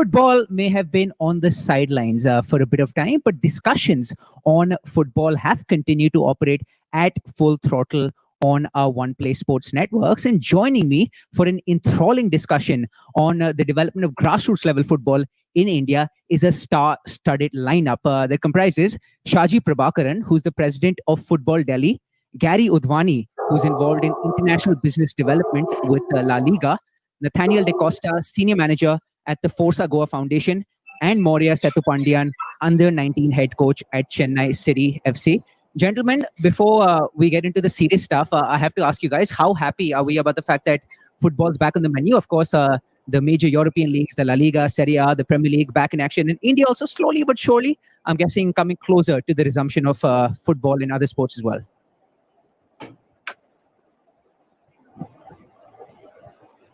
Football may have been on the sidelines for a bit of time, but discussions on football have continued to operate at full throttle on our One Play Sports networks. And joining me for an enthralling discussion on the development of grassroots level football in India is a star-studded lineup that comprises Shaji Prabhakaran, who's the president of Football Delhi, Gary Udvani, who's involved in international business development with La Liga, Nathaniel De Costa, senior manager at the Forza Goa Foundation, and Maurya Sethupandian, under 19 head coach at Chennai City FC. Gentlemen, before we get into the serious stuff, I have to ask you guys, how happy are we about the fact that football's back on the menu? Of course, the major European leagues, the La Liga, Serie A, the Premier League, back in action. In India also, slowly but surely, I'm guessing coming closer to the resumption of football in other sports as well.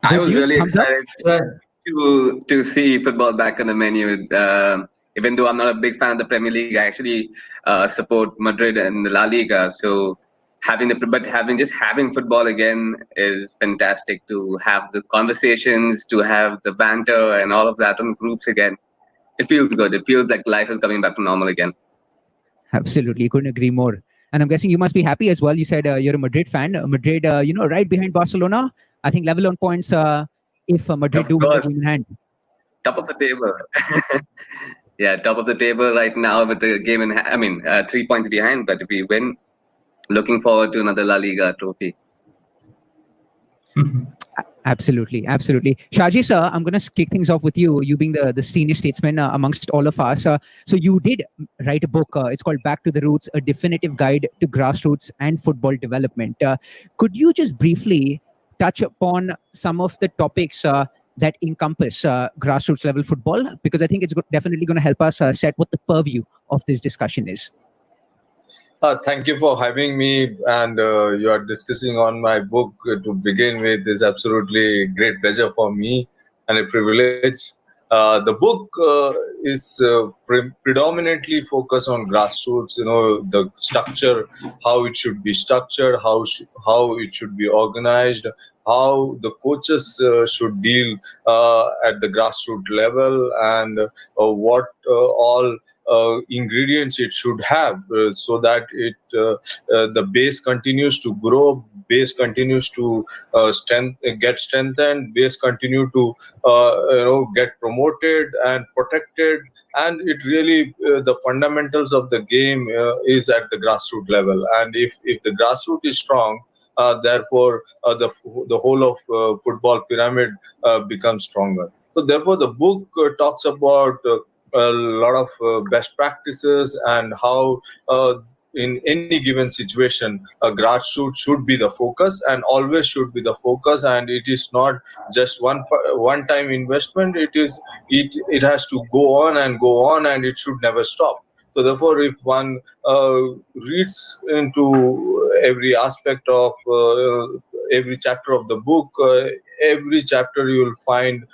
I was really excited to see football back on the menu. Even though I'm not a big fan of the Premier League, I actually support Madrid and the La Liga. So having football again is fantastic. To have the conversations, to have the banter and all of that on groups again. It feels good. It feels like life is coming back to normal again. Absolutely, couldn't agree more. And I'm guessing you must be happy as well. You said you're a Madrid fan. Madrid, right behind Barcelona. I think level on points if Madrid do win the game in hand. Top of the table. Yeah, top of the table right now with the game in hand. 3 points behind, but if we win, looking forward to another La Liga trophy. Absolutely. Shaji sir, I'm going to kick things off with you. You being the senior statesman amongst all of us. So you did write a book. It's called Back to the Roots, a definitive guide to grassroots and football development. Could you just briefly touch upon some of the topics that encompass grassroots level football? Because I think it's definitely going to help us set what the purview of this discussion is. Thank you for having me, and you are discussing on my book to begin with. Is absolutely great pleasure for me and a privilege. The book is predominantly focused on grassroots. The structure, how it should be structured, how it should be organized, how the coaches should deal at the grassroots level, and what all ingredients it should have so that the base continues to grow, base continues to get strengthened, base continue to get promoted and protected, and it really the fundamentals of the game is at the grassroots level. And if the grassroots is strong, therefore the whole of football pyramid becomes stronger. So therefore the book talks about a lot of best practices and how in any given situation grassroots should be the focus and always should be the focus, and it is not just one time investment. It has to go on and it should never stop. So therefore, if one reads into every aspect of every chapter of the book, every chapter you will find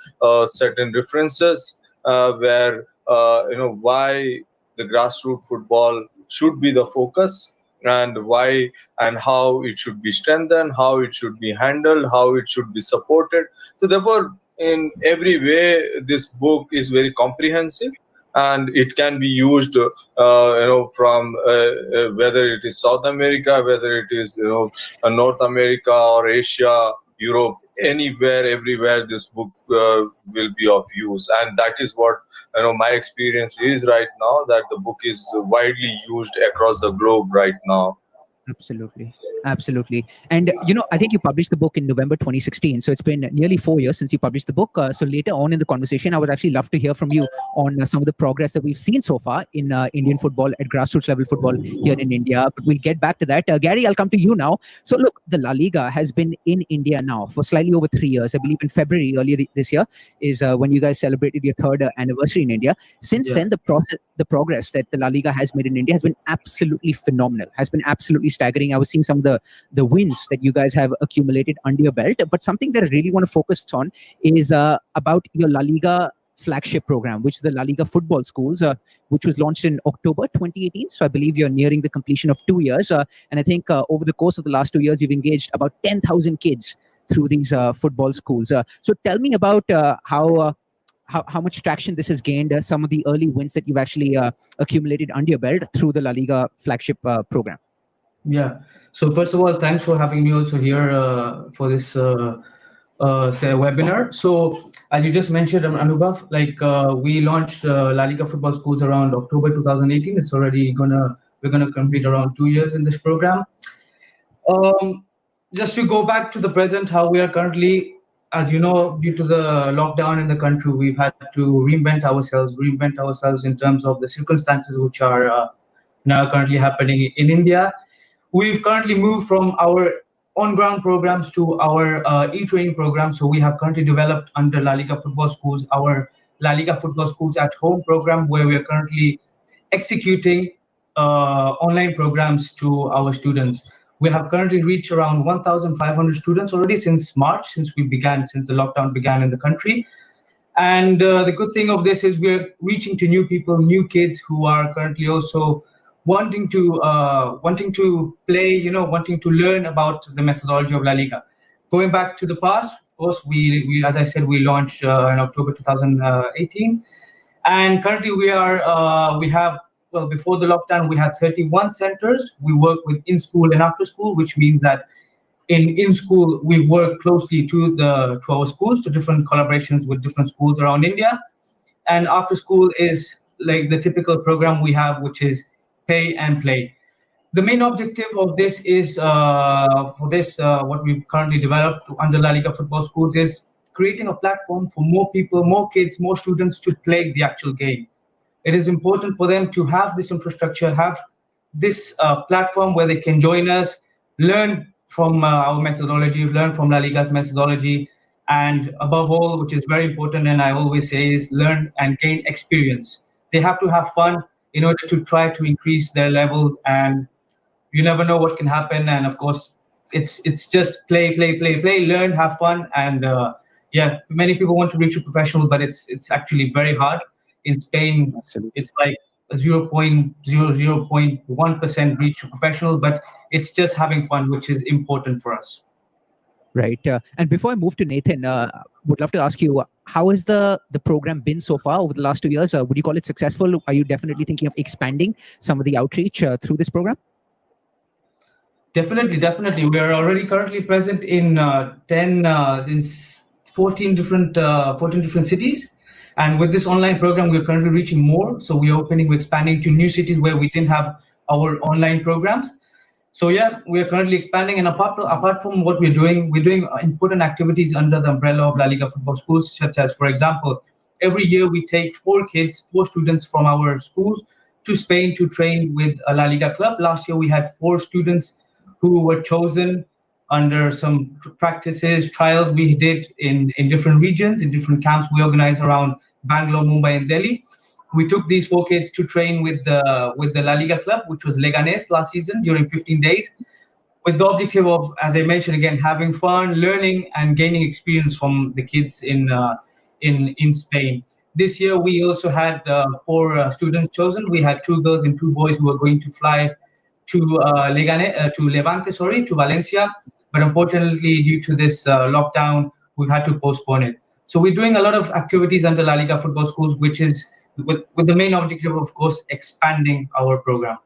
certain references where why the grassroots football should be the focus, and why and how it should be strengthened, how it should be handled, how it should be supported. So therefore, in every way, this book is very comprehensive, and it can be used from whether it is South America, whether it is North America or Asia, Europe, anywhere, everywhere, this book will be of use. And that is what my experience is right now, that the book is widely used across the globe right now. Absolutely. And, I think you published the book in November 2016. So it's been nearly 4 years since you published the book. So later on in the conversation, I would actually love to hear from you on some of the progress that we've seen so far in Indian football at grassroots level football here in India. But we'll get back to that. Gary, I'll come to you now. So look, the La Liga has been in India now for slightly over 3 years. I believe in February earlier this year is when you guys celebrated your third anniversary in India. Since then, the progress that the La Liga has made in India has been absolutely phenomenal, has been absolutely staggering. I was seeing some of the wins that you guys have accumulated under your belt, but something that I really want to focus on is about your La Liga flagship program, which is the La Liga Football Schools, which was launched in October 2018. So I believe you're nearing the completion of 2 years. And I think over the course of the last 2 years, you've engaged about 10,000 kids through these football schools. So tell me about how how much traction this has gained, some of the early wins that you've actually accumulated under your belt through the La Liga flagship program. Yeah. So first of all, thanks for having me also here for this webinar. So as you just mentioned, Anubhav, we launched La Liga football schools around October 2018. It's already we're gonna complete around 2 years in this program. Just to go back to the present, how we are currently, as you know, due to the lockdown in the country, we've had to reinvent ourselves in terms of the circumstances which are now currently happening in India. We've currently moved from our on-ground programs to our e-training program. So we have currently developed under La Liga Football Schools, our La Liga Football Schools at Home program, where we are currently executing online programs to our students. We have currently reached around 1,500 students already since March, since the lockdown began in the country. And the good thing of this is we're reaching to new people, new kids who are currently also wanting to play, wanting to learn about the methodology of La Liga. Going back to the past, of course, we as I said, we launched in October 2018, and currently we have. Well, before the lockdown, we had 31 centers. We work with in-school and after-school, which means that in school we work closely to our schools, to different collaborations with different schools around India. And after school is like the typical program we have, which is pay and play. The main objective of this is what we've currently developed under La Liga Football Schools is creating a platform for more people, more kids, more students to play the actual game. It is important for them to have this infrastructure, have this platform where they can join us, learn from our methodology, learn from La Liga's methodology, and above all, which is very important, and I always say, is learn and gain experience. They have to have fun in order to try to increase their level, and you never know what can happen. And of course, it's just play, learn, have fun, and many people want to reach a professional, but it's actually very hard. In Spain, absolutely, it's like 0.1% reach a professional, but it's just having fun, which is important for us. Right. And before I move to Nathan, would love to ask you, how has the program been so far over the last 2 years? Would you call it successful? Are you definitely thinking of expanding some of the outreach through this program? Definitely. We are already currently present in 14 different cities. And with this online program, we're currently reaching more. So we're expanding to new cities where we didn't have our online programs. So yeah, we are currently expanding. And apart from what we're doing important activities under the umbrella of La Liga Football Schools, such as, for example, every year we take 4 students from our schools to Spain to train with a La Liga club. Last year, we had 4 students who were chosen under some practices, trials we did in different regions, in different camps we organized around Bangalore, Mumbai, and Delhi. We took these 4 kids to train with the La Liga club, which was Leganés last season during 15 days, with the objective of, as I mentioned again, having fun, learning, and gaining experience from the kids in Spain. This year we also had 4 students chosen. We had 2 girls and 2 boys who were going to fly to Valencia. But unfortunately, due to this lockdown, we've had to postpone it. So we're doing a lot of activities under La Liga Football Schools, which is with the main objective, of course, expanding our program.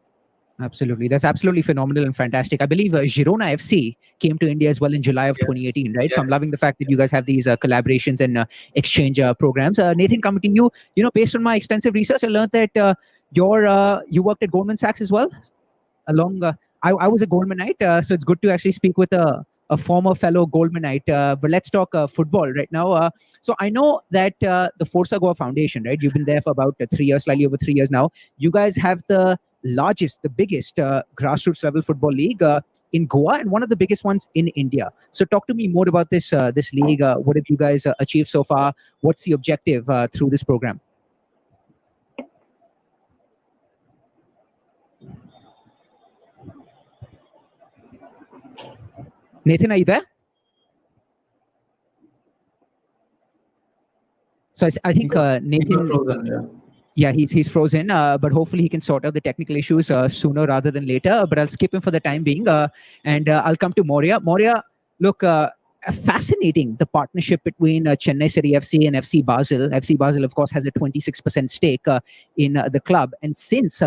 Absolutely. That's absolutely phenomenal and fantastic. I believe Girona FC came to India as well in July of 2018, right? Yeah. So I'm loving the fact that you guys have these collaborations and exchange programs. Nathan, coming to you, based on my extensive research, I learned that you worked at Goldman Sachs as well. I was a Goldmanite, so it's good to actually speak with a former fellow Goldmanite. But let's talk football right now. So I know that the Forza Goa Foundation, right? You've been there for about 3 years, slightly over 3 years now. You guys have the largest, the biggest grassroots level football league in Goa, and one of the biggest ones in India. So talk to me more about this league. What have you guys achieved so far? What's the objective through this program? Nathan, are you there? So I think Nathan, yeah, he's frozen, but hopefully he can sort out the technical issues sooner rather than later. But I'll skip him for the time being, and I'll come to Moria. Moria, look, fascinating, the partnership between Chennai City FC and FC Basel. FC Basel, of course, has a 26% stake in the club. And since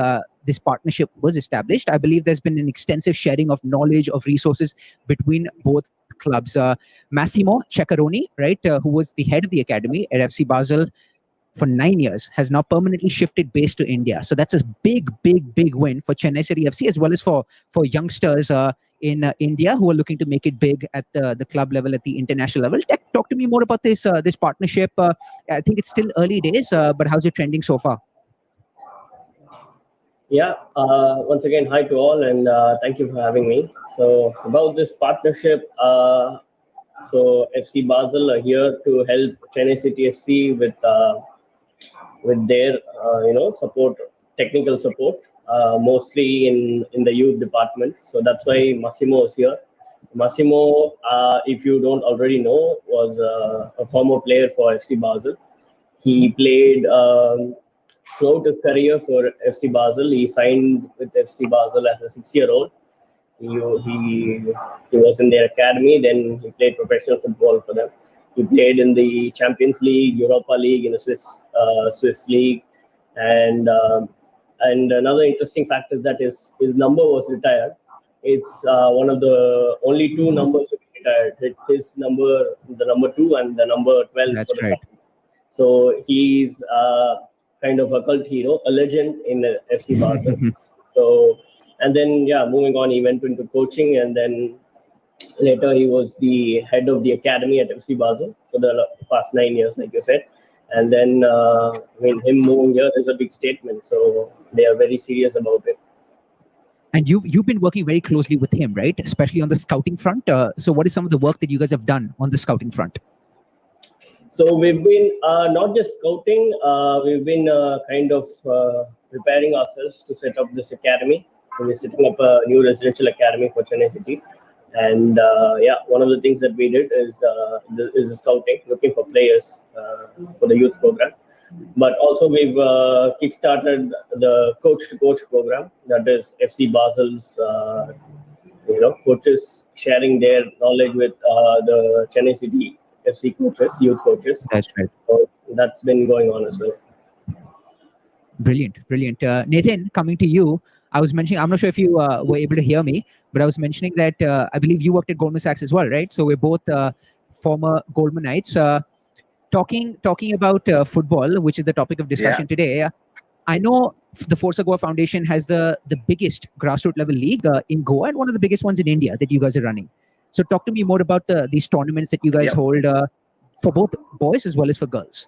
this partnership was established, I believe there's been an extensive sharing of knowledge, of resources between both clubs. Massimo Ceccaroni, right, who was the head of the academy at FC Basel for 9 years, has now permanently shifted base to India. So that's a big win for Chennai City FC, as well as for youngsters in India who are looking to make it big at the club level, at the international level. Talk to me more about this partnership. I think it's still early days, but how's it trending so far? Yeah, once again, hi to all, and thank you for having me. So about this partnership, so FC Basel are here to help Chennai City FC with their support, technical support, mostly in the youth department. So that's why Massimo is here. Massimo, if you don't already know, was a former player for FC Basel. He played throughout his career for FC Basel. He signed with FC Basel as a 6-year-old. He was in their academy. Then he played professional football for them. He played in the Champions League, Europa League, in the Swiss League, and another interesting fact is that his number was retired. It's one of the only two numbers to be retired. His number, the number 2 and the number 12. That's right. So he's kind of a cult hero, a legend in the FC Basel. So, and then moving on, he went into coaching, and then later he was the head of the academy at FC Basel for the past 9 years, like you said. And then, him moving here is a big statement. So they are very serious about it. And you've been working very closely with him, right? Especially on the scouting front. So what is some of the work that you guys have done on the scouting front? So we've been not just scouting, we've been preparing ourselves to set up this academy. So we're setting up a new residential academy for Chennai City. And one of the things that we did is the scouting, looking for players for the youth program. But also we've kickstarted the coach-to-coach program. That is FC Basel's, coaches sharing their knowledge with the Chennai City FC coaches, youth coaches. That's right. So that's been going on as well. Brilliant. Nathan, coming to you, I was mentioning, I'm not sure if you were able to hear me, but I was mentioning that I believe you worked at Goldman Sachs as well, right? So we're both former Goldmanites. Talking about football, which is the topic of discussion today. I know the Forza Goa Foundation has the biggest grassroots level league in Goa, and one of the biggest ones in India that you guys are running. So talk to me more about these tournaments that you guys hold for both boys as well as for girls.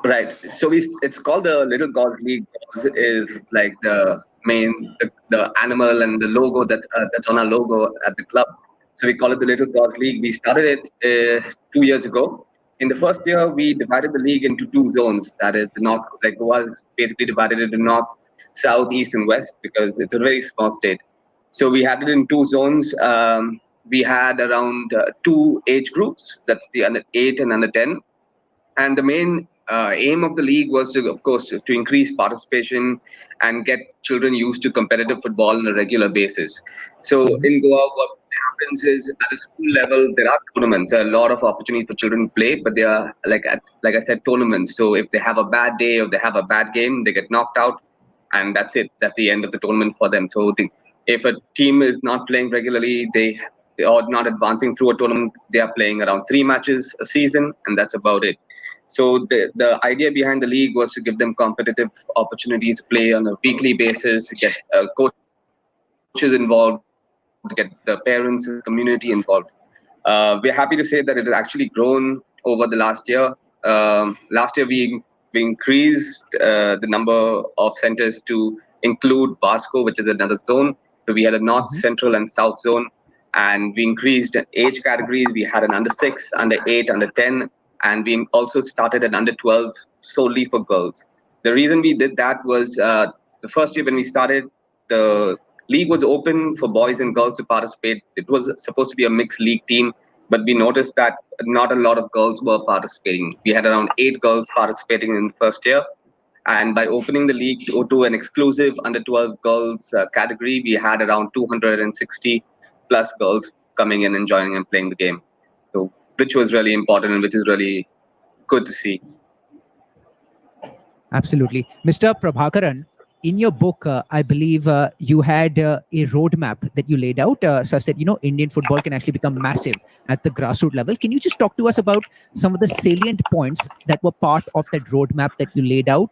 Right. So it's called the Little Golf League. Is like the main the animal and the logo that's on our logo at the club. So we call it the Little Golf League. We started it 2 years ago. In the first year, we divided the league into 2 zones. That is the north, like Goa is basically divided into north, south, east, and west because it's a very small state. So we had it in 2 zones. We had around 2 age groups. That's the under 8 and under 10. And the main aim of the league was to, of course, to increase participation and get children used to competitive football on a regular basis. So in Goa, what happens is at a school level, there are tournaments. There are a lot of opportunities for children to play, but they are like I said, tournaments. So if they have a bad day or they have a bad game, they get knocked out, and that's it. That's the end of the tournament for them. So if a team is not playing regularly, or not advancing through a tournament, they are playing around 3 matches a season, and that's about it. So the idea behind the league was to give them competitive opportunities to play on a weekly basis, get coaches involved, to get the parents and community involved. We're happy to say that it has actually grown over the last year. Last year, we increased the number of centers to include Vasco, which is another zone. So we had a north, central, and south zone. And we increased age categories. We had an under 6, under 8, under 10. And we also started an under 12 solely for girls. The reason we did that was the first year when we started, the league was open for boys and girls to participate. It was supposed to be a mixed league team, but we noticed that not a lot of girls were participating. We had around 8 girls participating in the first year. And by opening the league to an exclusive under 12 girls category, we had around 260 plus girls coming in and joining and playing the game. So, which was really important and which is really good to see. Absolutely. Mr. Prabhakaran, in your book, I believe you had a roadmap that you laid out such that, Indian football can actually become massive at the grassroots level. Can you just talk to us about some of the salient points that were part of that roadmap that you laid out?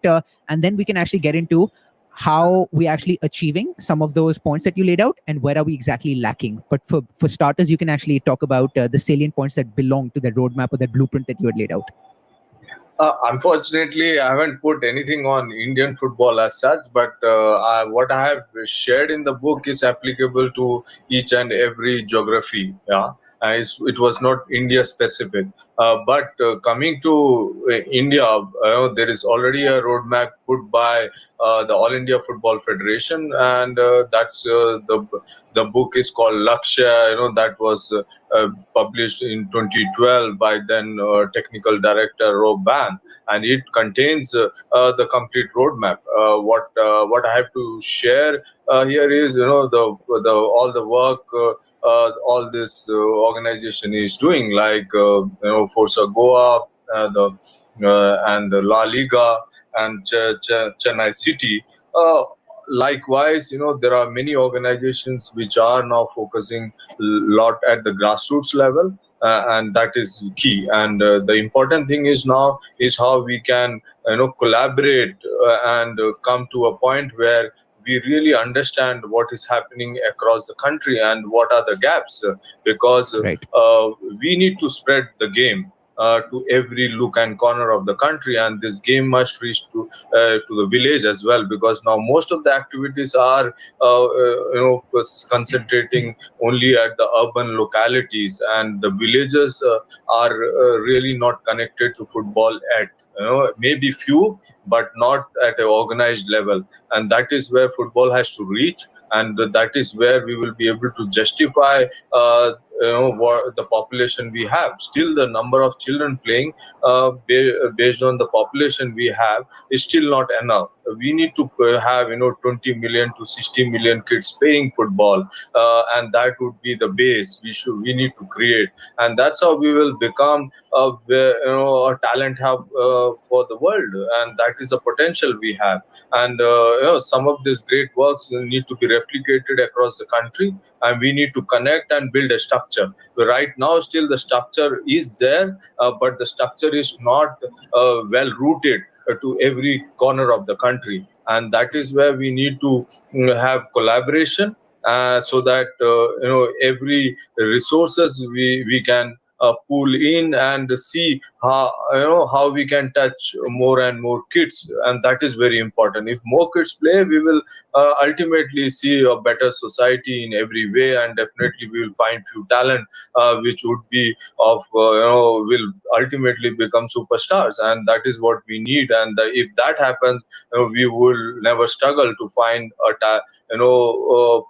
And then we can actually get into how we're actually achieving some of those points that you laid out and where are we exactly lacking. But for starters, you can actually talk about the salient points that belong to that roadmap or that blueprint that you had laid out. Unfortunately, I haven't put anything on Indian football as such, but what I have shared in the book is applicable to each and every geography. Yeah, it was not India specific. But coming to India, there is already a roadmap put by the All India Football Federation, and that's the book is called Lakshya. That was published in 2012 by then technical director Rob Ban, and it contains the complete roadmap. What I have to share here is all the work all this organization is doing, like Forza Goa, and the La Liga and Chennai City. Likewise, there are many organizations which are now focusing a lot at the grassroots level, and that is key. And the important thing is now is how we can collaborate and come to a point where we really understand what is happening across the country and what are the gaps, because Right. We need to spread the game to every nook and corner of the country, and this game must reach to the village as well, because now most of the activities are concentrating only at the urban localities, and the villages are really not connected to football at maybe few, but not at an organized level, and that is where football has to reach, and that is where we will be able to justify what the population we have. Still, the number of children playing based on the population we have is still not enough. We need to have 20 million to 60 million kids playing football, and that would be the base we need to create, and that's how we will become a talent hub for the world, and that is the potential we have. And some of these great works need to be replicated across the country, and we need to connect and build a structure. Right now, still the structure is there, but the structure is not well rooted to every corner of the country, and that is where we need to have collaboration, so that every resources we can pool in and see how we can touch more and more kids, and that is very important. If more kids play, we will ultimately see a better society in every way, and definitely we will find few talent which would be of will ultimately become superstars, and that is what we need. And if that happens, we will never struggle to find a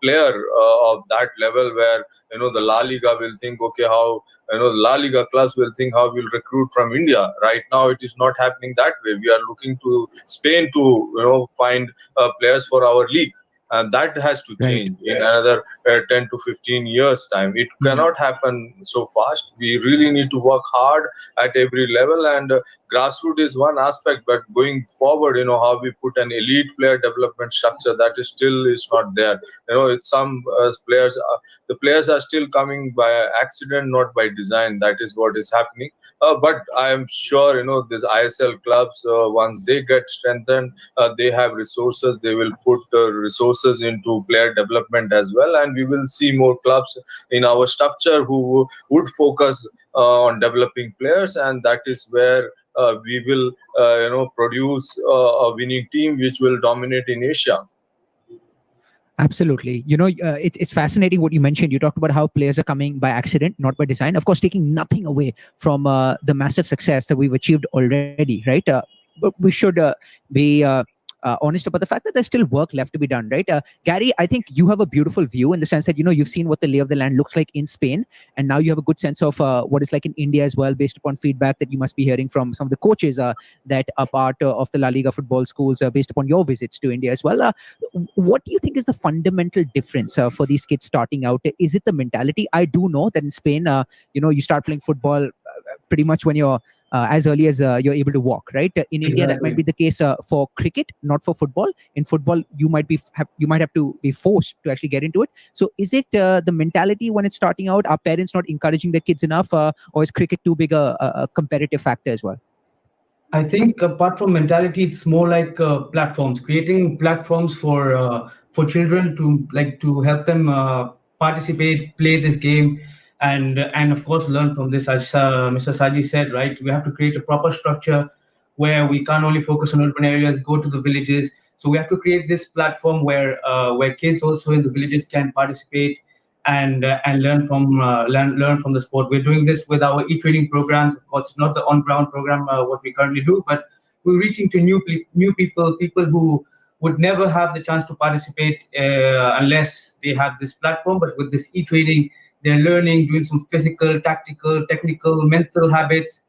player of that level, where the La Liga will think, okay, how the La Liga clubs will think how we'll recruit from India. Right now, it is not happening that way. We are looking to Spain to find players for our league, and that has to change in another 10 to 15 years time. It cannot happen so fast. We really need to work hard at every level, and grassroots is one aspect, but going forward, how we put an elite player development structure, that is still is not there. It's some players, the players are still coming by accident, not by design. That is what is happening. But I am sure, these ISL clubs, once they get strengthened, they have resources. They will put resources into player development as well, and we will see more clubs in our structure who would focus on developing players, and that is where we will, produce a winning team which will dominate in Asia. Absolutely. It's fascinating what you mentioned. You talked about how players are coming by accident, not by design. Of course, taking nothing away from the massive success that we've achieved already, right? But we should be honest about the fact that there's still work left to be done, right? Gary, I think you have a beautiful view in the sense that, you've seen what the lay of the land looks like in Spain, and now you have a good sense of what it's like in India as well, based upon feedback that you must be hearing from some of the coaches that are part of the La Liga football schools, based upon your visits to India as well. What do you think is the fundamental difference for these kids starting out? Is it the mentality? I do know that in Spain, you start playing football pretty much when you're as early as you're able to walk, right? In India, that might be the case for cricket, not for football. In football, you might have to be forced to actually get into it. So, is it the mentality when it's starting out? Are parents not encouraging their kids enough, or is cricket too big a competitive factor as well? I think apart from mentality, it's more like platforms, creating platforms for children to help them participate, play this game, and of course learn from this. As Mr. Saji said, right, we have to create a proper structure where we can't only focus on urban areas, go to the villages. So we have to create this platform where kids also in the villages can participate and learn from the sport. We're doing this with our e-training programs. Of course, it's not the on-ground program what we currently do, but we're reaching to new people who would never have the chance to participate unless they have this platform. But with this e-training, they're learning, doing some physical, tactical, technical, mental habits.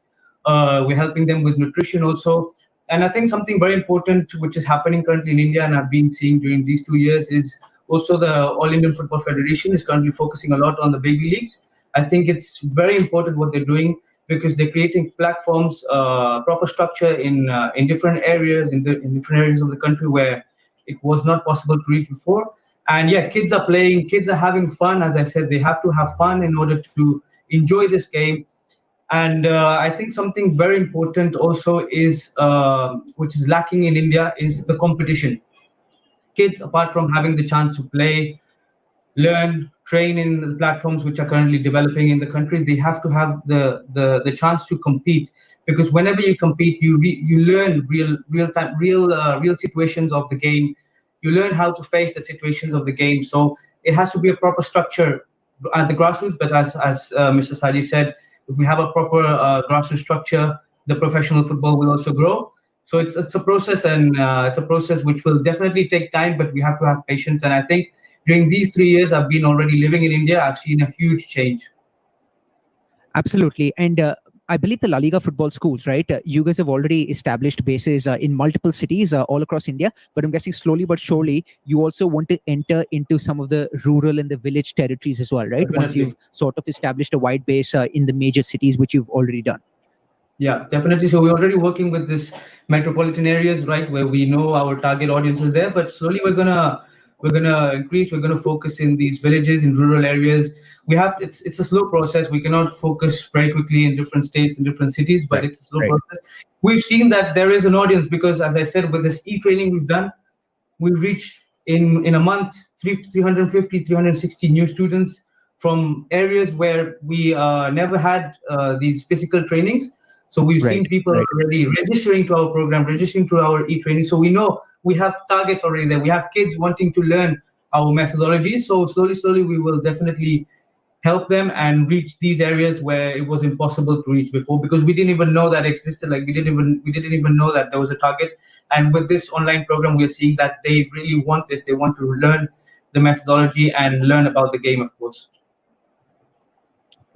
We're helping them with nutrition also. And I think something very important which is happening currently in India, and I've been seeing during these 2 years, is also the All Indian Football Federation is currently focusing a lot on the baby leagues. I think it's very important what they're doing, because they're creating platforms, proper structure in different areas, in different areas of the country where it was not possible to reach before. And yeah, kids are playing, kids are having fun. As I said, they have to have fun in order to enjoy this game. And I think something very important also is, which is lacking in India, is the competition. Kids, apart from having the chance to play, learn, train in the platforms which are currently developing in the country, they have to have the chance to compete. Because whenever you compete, you learn real situations of the game. You learn how to face the situations of the game. So it has to be a proper structure at the grassroots. But as Mr. Saji said, if we have a proper grassroots structure, the professional football will also grow. So it's a process, and it's a process which will definitely take time, but we have to have patience. And I think during these 3 years I've been already living in India, I've seen a huge change. Absolutely. And I believe the La Liga football schools, right? You guys have already established bases in multiple cities all across India, but I'm guessing slowly but surely you also want to enter into some of the rural and the village territories as well, right? Definitely. Once you've sort of established a wide base in the major cities, which you've already done. Yeah, definitely. So we're already working with this metropolitan areas, right, where we know our target audience is there, but slowly we're gonna increase. We're gonna focus in these villages, in rural areas. It's a slow process. We cannot focus very quickly in different states and different cities, but it's a slow process. We've seen that there is an audience, because as I said, with this e-training we've done, we reach in a month 350, 360 new students from areas where we never had these physical trainings. So we've seen people already registering to our program, registering to our e-training. So we know we have targets already there. We have kids wanting to learn our methodology. So slowly we will definitely help them and reach these areas where it was impossible to reach before, because we didn't even know that existed. Like we didn't even know that there was a target. And with this online program, we're seeing that they really want this. They want to learn the methodology and learn about the game, of course.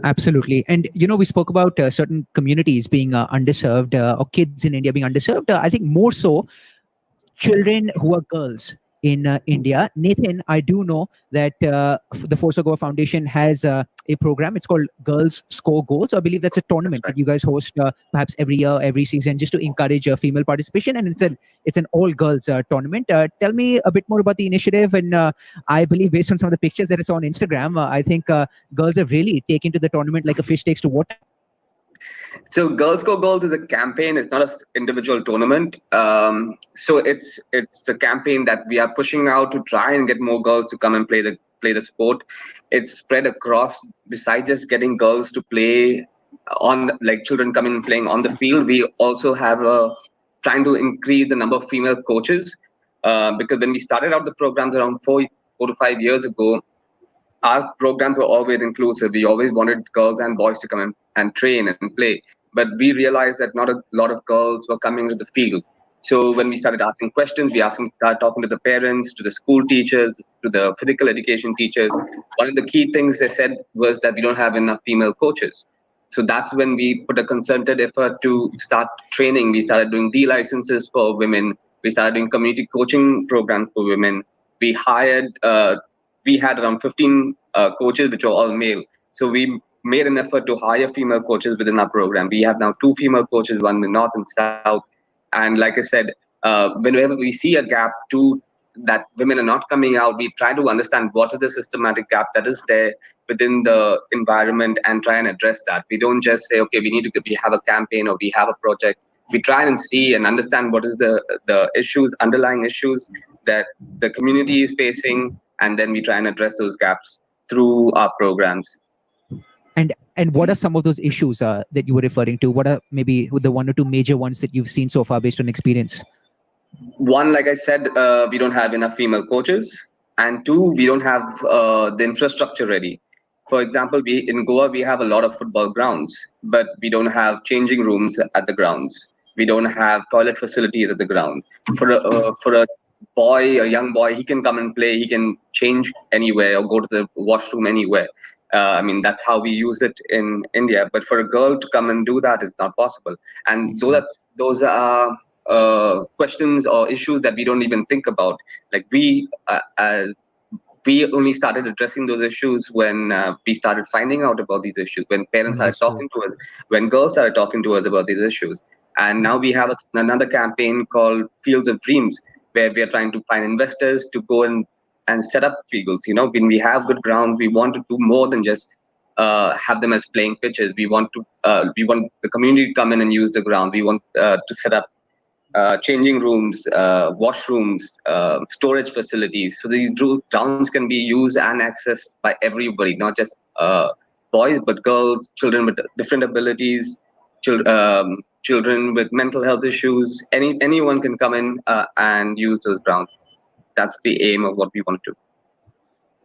Absolutely. And, we spoke about certain communities being underserved, or kids in India being underserved. I think more so children who are girls in India. Nathan, I do know that the Force of Goa Foundation has a program. It's called Girls Score Goals. I believe that's a tournament that you guys host perhaps every year, every season, just to encourage female participation. And it's an all-girls tournament. Tell me a bit more about the initiative. And I believe based on some of the pictures that I saw on Instagram, I think girls have really taken to the tournament like a fish takes to water. So Girls Go Goals is a campaign. It's not an individual tournament. So it's a campaign that we are pushing out to try and get more girls to come and play the sport. It's spread across. Besides just getting girls to play on, like children coming and playing on the field, we also have trying to increase the number of female coaches. Because when we started out the programs around 4 to 5 years ago, our programs were always inclusive. We always wanted girls and boys to come and train and play. But we realized that not a lot of girls were coming to the field. So when we started asking questions, started talking to the parents, to the school teachers, to the physical education teachers. One of the key things they said was that we don't have enough female coaches. So that's when we put a concerted effort to start training. We started doing D licenses for women. We started doing community coaching programs for women. We had around 15 coaches, which were all male. So we made an effort to hire female coaches within our program. We have now 2 female coaches, one in the north and south. And like I said, whenever we see a gap that women are not coming out, we try to understand what is the systematic gap that is there within the environment and try and address that. We don't just say, okay, we have a campaign or we have a project. We try and see and understand what is the issues, underlying issues that the community is facing, and then we try and address those gaps through our programs. And what are some of those issues that you were referring to? What are maybe the 1 or 2 major ones that you've seen so far based on experience? One, like I said, we don't have enough female coaches, and 2, we don't have the infrastructure ready. For example, in Goa, we have a lot of football grounds, but we don't have changing rooms at the grounds. We don't have toilet facilities at the ground. For a young boy, he can come and play. He can change anywhere or go to the washroom anywhere. I mean, that's how we use it in India. But for a girl to come and do that is not possible. And those are questions or issues that we don't even think about. Like we only started addressing those issues when we started finding out about these issues, when parents started talking to us, when girls started talking to us about these issues. And now we have another campaign called Fields of Dreams, where we are trying to find investors to go and set up fields. When we have good ground, we want to do more than just have them as playing pitches. We want the community to come in and use the ground. We want to set up changing rooms, washrooms, storage facilities. So these grounds can be used and accessed by everybody, not just boys, but girls, children with different abilities, children with mental health issues. Anyone can come in and use those grounds. That's the aim of what we want to do.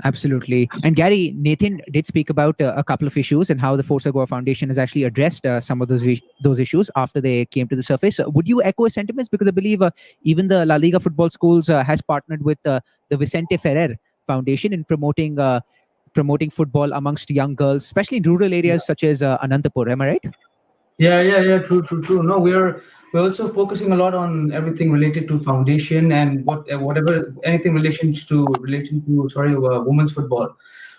Absolutely. And Gary, Nathan did speak about a couple of issues and how the Forza Goa Foundation has actually addressed some of those issues after they came to the surface. Would you echo his sentiments? Because I believe even the Laliga Football Schools has partnered with the Vicente Ferrer Foundation in promoting football amongst young girls, especially in rural areas such as Anantapur. Am I right? Yeah. True. No, we're also focusing a lot on everything related to foundation and anything relation to women's football.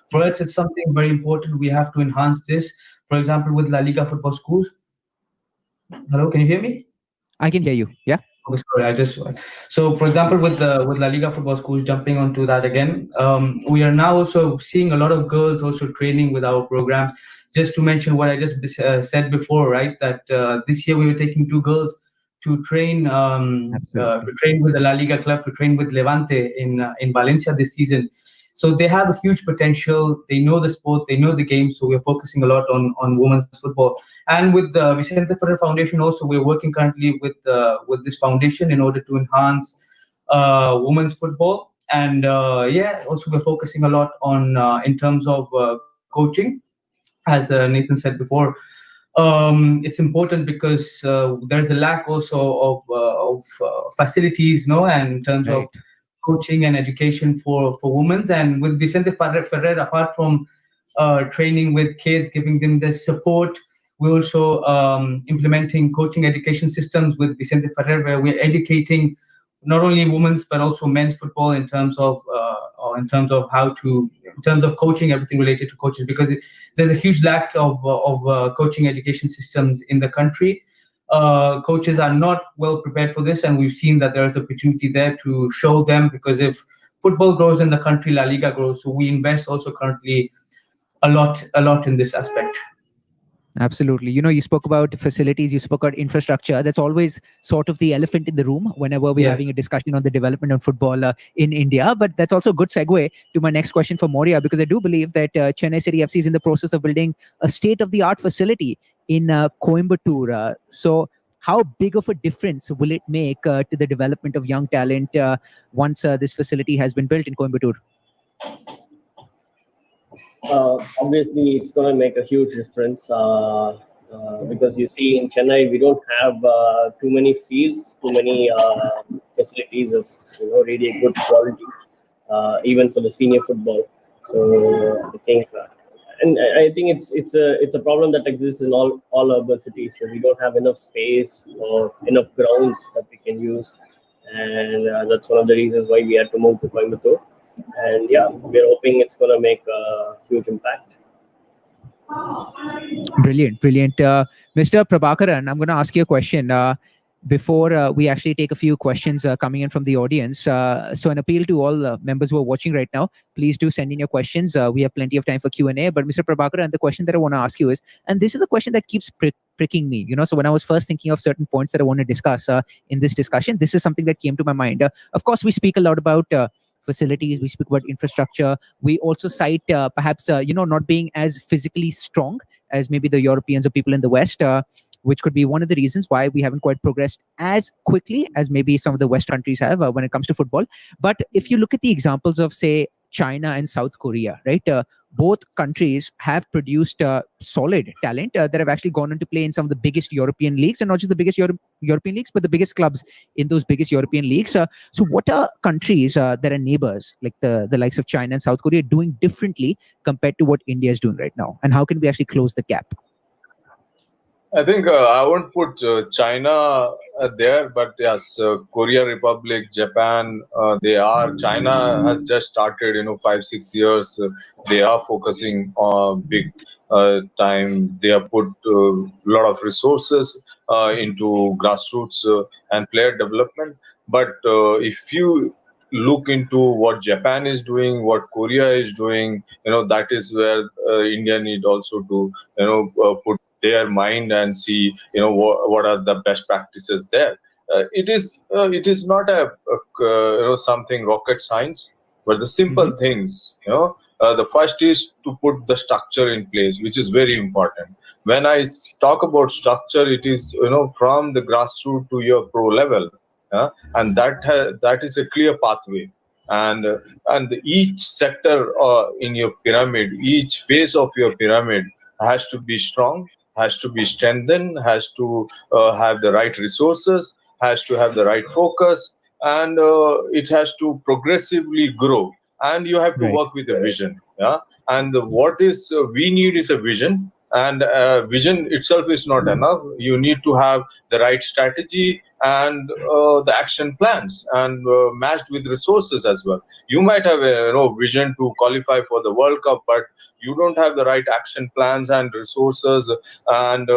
For us, it's something very important. We have to enhance this. For example, with Laliga Football Schools. Hello, can you hear me? I can hear you. Yeah. Okay, sorry. So, for example, with Laliga Football Schools, jumping onto that again, we are now also seeing a lot of girls also training with our program. Just to mention what I just said before, right? That this year we were taking 2 girls to train with the La Liga club, to train with Levante in Valencia this season. So they have a huge potential. They know the sport, they know the game. So we're focusing a lot on women's football. And with the Vicente Ferrer Foundation also, we're working currently with this foundation in order to enhance women's football. And also we're focusing a lot on in terms of coaching. As Nathan said before, it's important because there's a lack also of facilities, and in terms of coaching and education for women. And with Vicente Ferrer, apart from training with kids, giving them the support, we're also implementing coaching education systems with Vicente Ferrer, where we're educating not only women's but also men's football in terms of coaching, everything related to coaches, because there's a huge lack of coaching education systems in the country. Coaches are not well prepared for this, and we've seen that there's opportunity there to show them, because if football grows in the country, La Liga grows. So we invest also currently a lot in this aspect. Absolutely. You spoke about facilities, you spoke about infrastructure. That's always sort of the elephant in the room whenever we're having a discussion on the development of football in India. But that's also a good segue to my next question for Moria, because I do believe that Chennai City FC is in the process of building a state-of-the-art facility in Coimbatore. So how big of a difference will it make to the development of young talent once this facility has been built in Coimbatore? Obviously, it's going to make a huge difference. because you see in Chennai we don't have too many fields, too many facilities of really good quality, even for the senior football. So I think, and I think it's a problem that exists in all urban cities. So we don't have enough space or enough grounds that we can use, and that's one of the reasons why we had to move to Coimbatore. And yeah, we're hoping it's going to make a huge impact. Brilliant. Mr. Prabhakaran, I'm going to ask you a question before we actually take a few questions coming in from the audience. So an appeal to all members who are watching right now, please do send in your questions. We have plenty of time for Q&A. But Mr. Prabhakaran, the question that I want to ask you is, and this is a question that keeps pricking me, so when I was first thinking of certain points that I want to discuss in this discussion, this is something that came to my mind. Of course, we speak a lot about facilities, we speak about infrastructure. We also cite perhaps not being as physically strong as maybe the Europeans or people in the West, which could be one of the reasons why we haven't quite progressed as quickly as maybe some of the West countries have when it comes to football. But if you look at the examples of, say, China and South Korea, right? Both countries have produced solid talent that have actually gone on to play in some of the biggest European leagues, and not just the biggest European leagues, but the biggest clubs in those biggest European leagues. So what are countries that are neighbors, like the likes of China and South Korea, doing differently compared to what India is doing right now? And how can we actually close the gap? I think I won't put China there, but yes, Korea Republic, Japan, China has just started, 5-6 years. They are focusing on big time. They have put a lot of resources into grassroots and player development. But if you look into what Japan is doing, what Korea is doing, that is where India need also to, put their mind and see what are the best practices there. It is not a something rocket science, but the simple things. The first is to put the structure in place, which is very important. When I talk about structure, it is from the grassroots to your pro level, and that is a clear pathway. And each sector in your pyramid, each phase of your pyramid has to be strong, has to be strengthened, has to have the right resources, has to have the right focus, and it has to progressively grow. And you have to work with a vision. Yeah. And what is we need is a vision. And vision itself is not enough. You need to have the right strategy and the action plans, and matched with resources as well. You might have a vision to qualify for the World Cup, but you don't have the right action plans and resources, and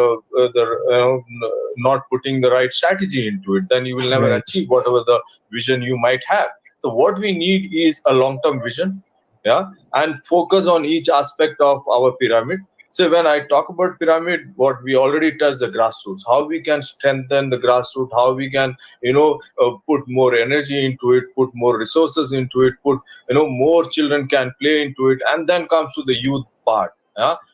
not putting the right strategy into it, then you will never achieve whatever the vision you might have. So what we need is a long-term vision, and focus on each aspect of our pyramid. So when I talk about pyramid, what we already touched the grassroots, how we can strengthen the grassroots, how we can, put more energy into it, put more resources into it, put, more children can play into it, and then comes to the youth part.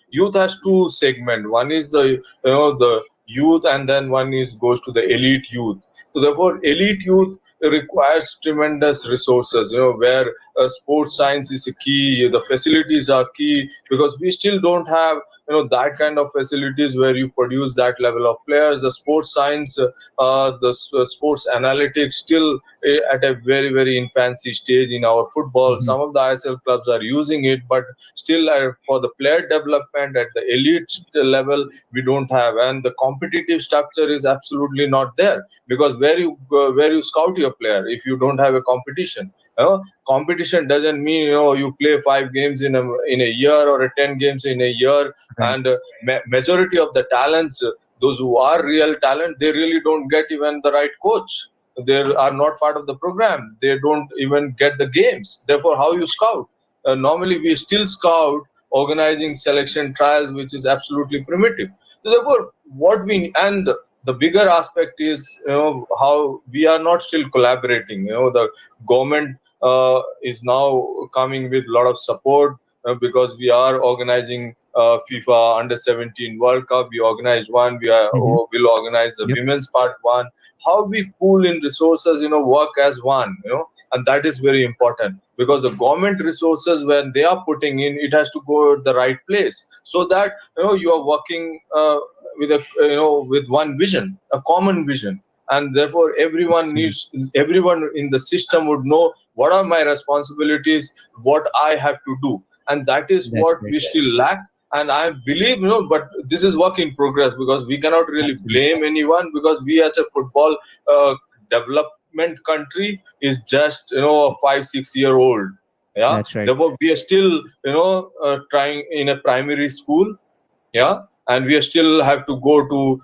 Youth has two segments. One is the, the youth, and then one goes to the elite youth. So therefore, elite youth requires tremendous resources, where sports science is a key, the facilities are key, because we still don't have that kind of facilities where you produce that level of players. The sports science, the sports analytics still at a very, very infancy stage in our football. Some of the ISL clubs are using it, but still for the player development at the elite level, we don't have. And the competitive structure is absolutely not there, because where you scout your player if you don't have a competition? Competition doesn't mean you play 5 games in a year or 10 games in a year, and majority of the talents, those who are real talent, they really don't get even the right coach. They are not part of the program. They don't even get the games. Therefore, how you scout? Normally, we still scout organizing selection trials, which is absolutely primitive. So therefore, the bigger aspect is how we are not still collaborating. The government is now coming with a lot of support, because we are organizing FIFA Under-17 World Cup. We organized one. Will organize the women's part one. How we pool in resources, work as one, and that is very important, because the government resources, when they are putting in, it has to go to the right place, so that you are working with one vision, a common vision. And therefore everyone in the system would know what are my responsibilities, what I have to do. And that is what we still lack. And I believe, but this is work in progress, because we cannot really blame anyone, because we as a football development country is just, a 5-6 year old. Yeah, that's right. Therefore, we are still, trying in a primary school. Yeah. And we still have to go to,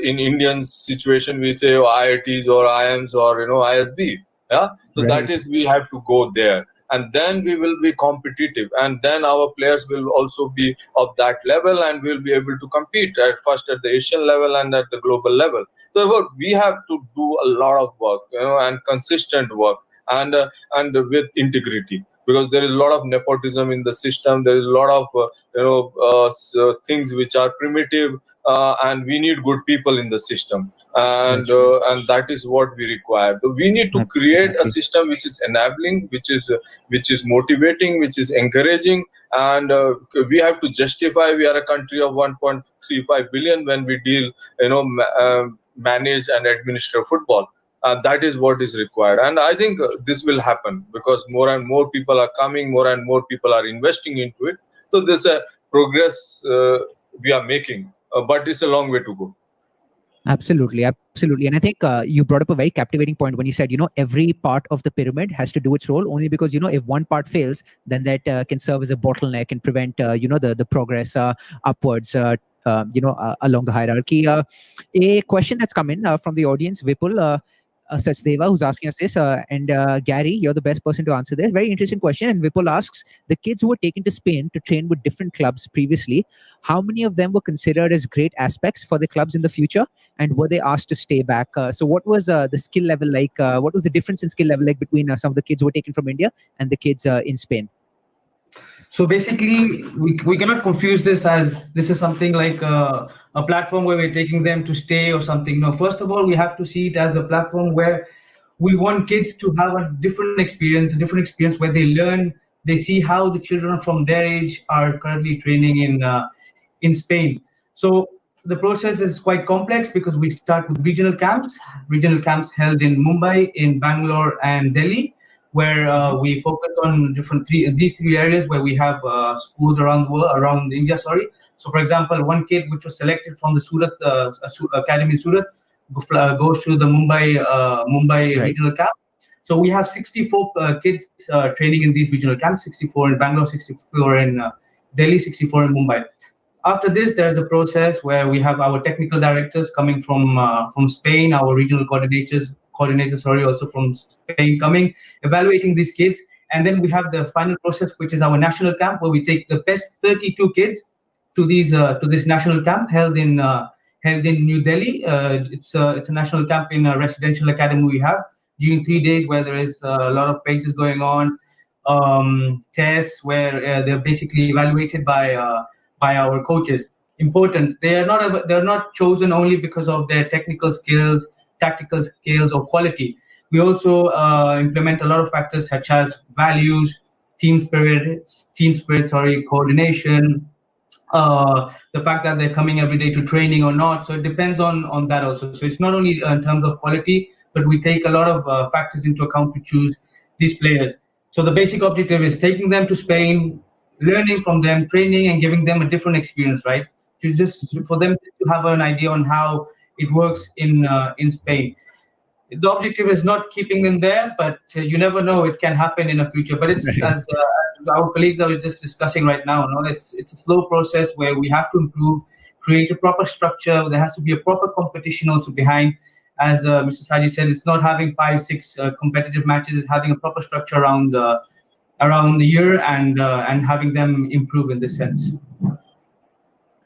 in Indian situation, we say IITs or IIMs or, ISB. Yeah. So that is, we have to go there. And then we will be competitive. And then our players will also be of that level, and we'll be able to compete at the Asian level and at the global level. So we have to do a lot of work, and consistent work, and with integrity. Because there is a lot of nepotism in the system. There is a lot of things which are primitive, and we need good people in the system, and that is what we require. So we need to create a system which is enabling, which is motivating, which is encouraging, and we have to justify. We are a country of 1.35 billion when we deal, manage and administer football. That is what is required. And I think this will happen, because more and more people are coming, more and more people are investing into it. So there's a progress we are making, but it's a long way to go. Absolutely. And I think you brought up a very captivating point when you said, every part of the pyramid has to do its role, only because, if one part fails, then that can serve as a bottleneck and prevent, the progress upwards, along the hierarchy. A question that's come in from the audience, Vipul Sachdeva, who's asking us this, and Gary, you're the best person to answer this. Very interesting question. And Vipul asks, the kids who were taken to Spain to train with different clubs previously, how many of them were considered as great aspects for the clubs in the future? And were they asked to stay back? So what was the skill level like? What was the difference in skill level like between some of the kids who were taken from India and the kids in Spain? So basically, we cannot confuse this as this is something like a platform where we're taking them to stay or something. No, first of all, we have to see it as a platform where we want kids to have a different experience where they learn, they see how the children from their age are currently training in Spain. So the process is quite complex, because we start with regional camps held in Mumbai, in Bangalore, and Delhi, where we focus on these three areas where we have schools around India. So, for example, one kid which was selected from the Surat Academy Surat goes to the Mumbai regional camp. So we have 64 kids training in these regional camps: 64 in Bangalore, 64 in Delhi, 64 in Mumbai. After this, there's a process where we have our technical directors coming from Spain, our regional coordinators, also from Spain, coming, evaluating these kids. And then we have the final process, which is our national camp, where we take the best 32 kids to this national camp held in New Delhi. It's a national camp in a residential academy we have during 3 days, where there is a lot of paces going on, tests where they're basically evaluated by our coaches. Important, they're not chosen only because of their technical skills, tactical skills, or quality. We also implement a lot of factors such as values, team spirit, coordination, the fact that they're coming every day to training or not. So it depends on that also. So it's not only in terms of quality, but we take a lot of factors into account to choose these players. So the basic objective is taking them to Spain, learning from them, training, and giving them a different experience, right? For them to have an idea on how it works in Spain. The objective is not keeping them there, but you never know, it can happen in the future. But it's as our colleagues are just discussing right now, it's a slow process where we have to improve, create a proper structure. There has to be a proper competition also behind. As Mr. Saji said, it's not having 5-6 competitive matches. It's having a proper structure around the year and having them improve in this sense.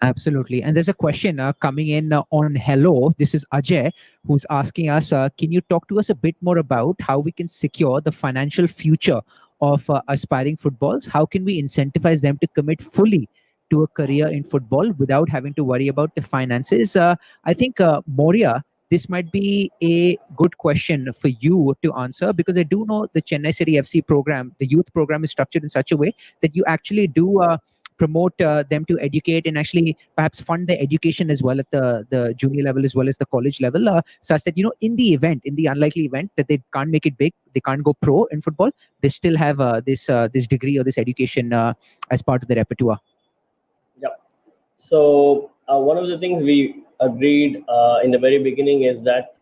Absolutely. And there's a question coming in on Hello. This is Ajay, who's asking us, can you talk to us a bit more about how we can secure the financial future of aspiring footballs? How can we incentivize them to commit fully to a career in football without having to worry about the finances? I think, Moria, this might be a good question for you to answer, because I do know the Chennai City FC program, the youth program, is structured in such a way that you actually do promote them to educate and actually perhaps fund their education as well at the junior level as well as the college level, such that, in the unlikely event that they can't make it big, they can't go pro in football, they still have this degree or this education as part of the repertoire. Yeah. So one of the things we agreed in the very beginning is that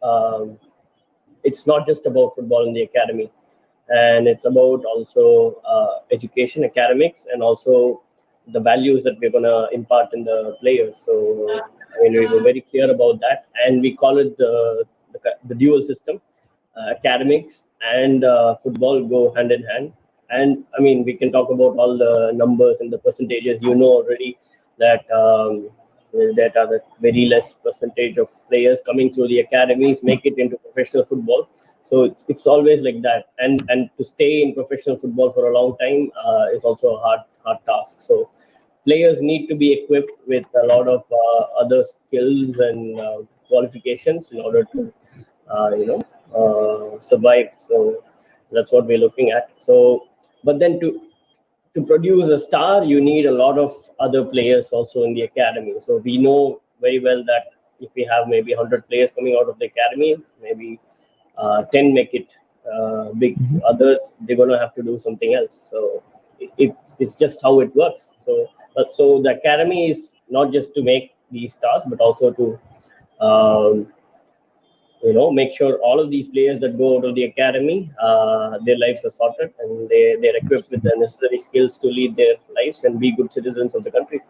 it's not just about football in the academy, and it's about also education, academics, and also the values that we're going to impart in the players. So we were very clear about that, and we call it the dual system. Academics and football go hand in hand. And we can talk about all the numbers and the percentages. Already that that are the very less percentage of players coming through the academies make it into professional football. So it's always like that. And to stay in professional football for a long time is also a hard task. So players need to be equipped with a lot of other skills and qualifications in order to survive. So that's what we're looking at. So, but then to produce a star, you need a lot of other players also in the academy. So we know very well that if we have maybe 100 players coming out of the academy, maybe 10 make it big. Mm-hmm. Others, they're going to have to do something else. So it's just how it works. So the academy is not just to make these stars, but also to make sure all of these players that go out of the academy, their lives are sorted and they're equipped with the necessary skills to lead their lives and be good citizens of the country.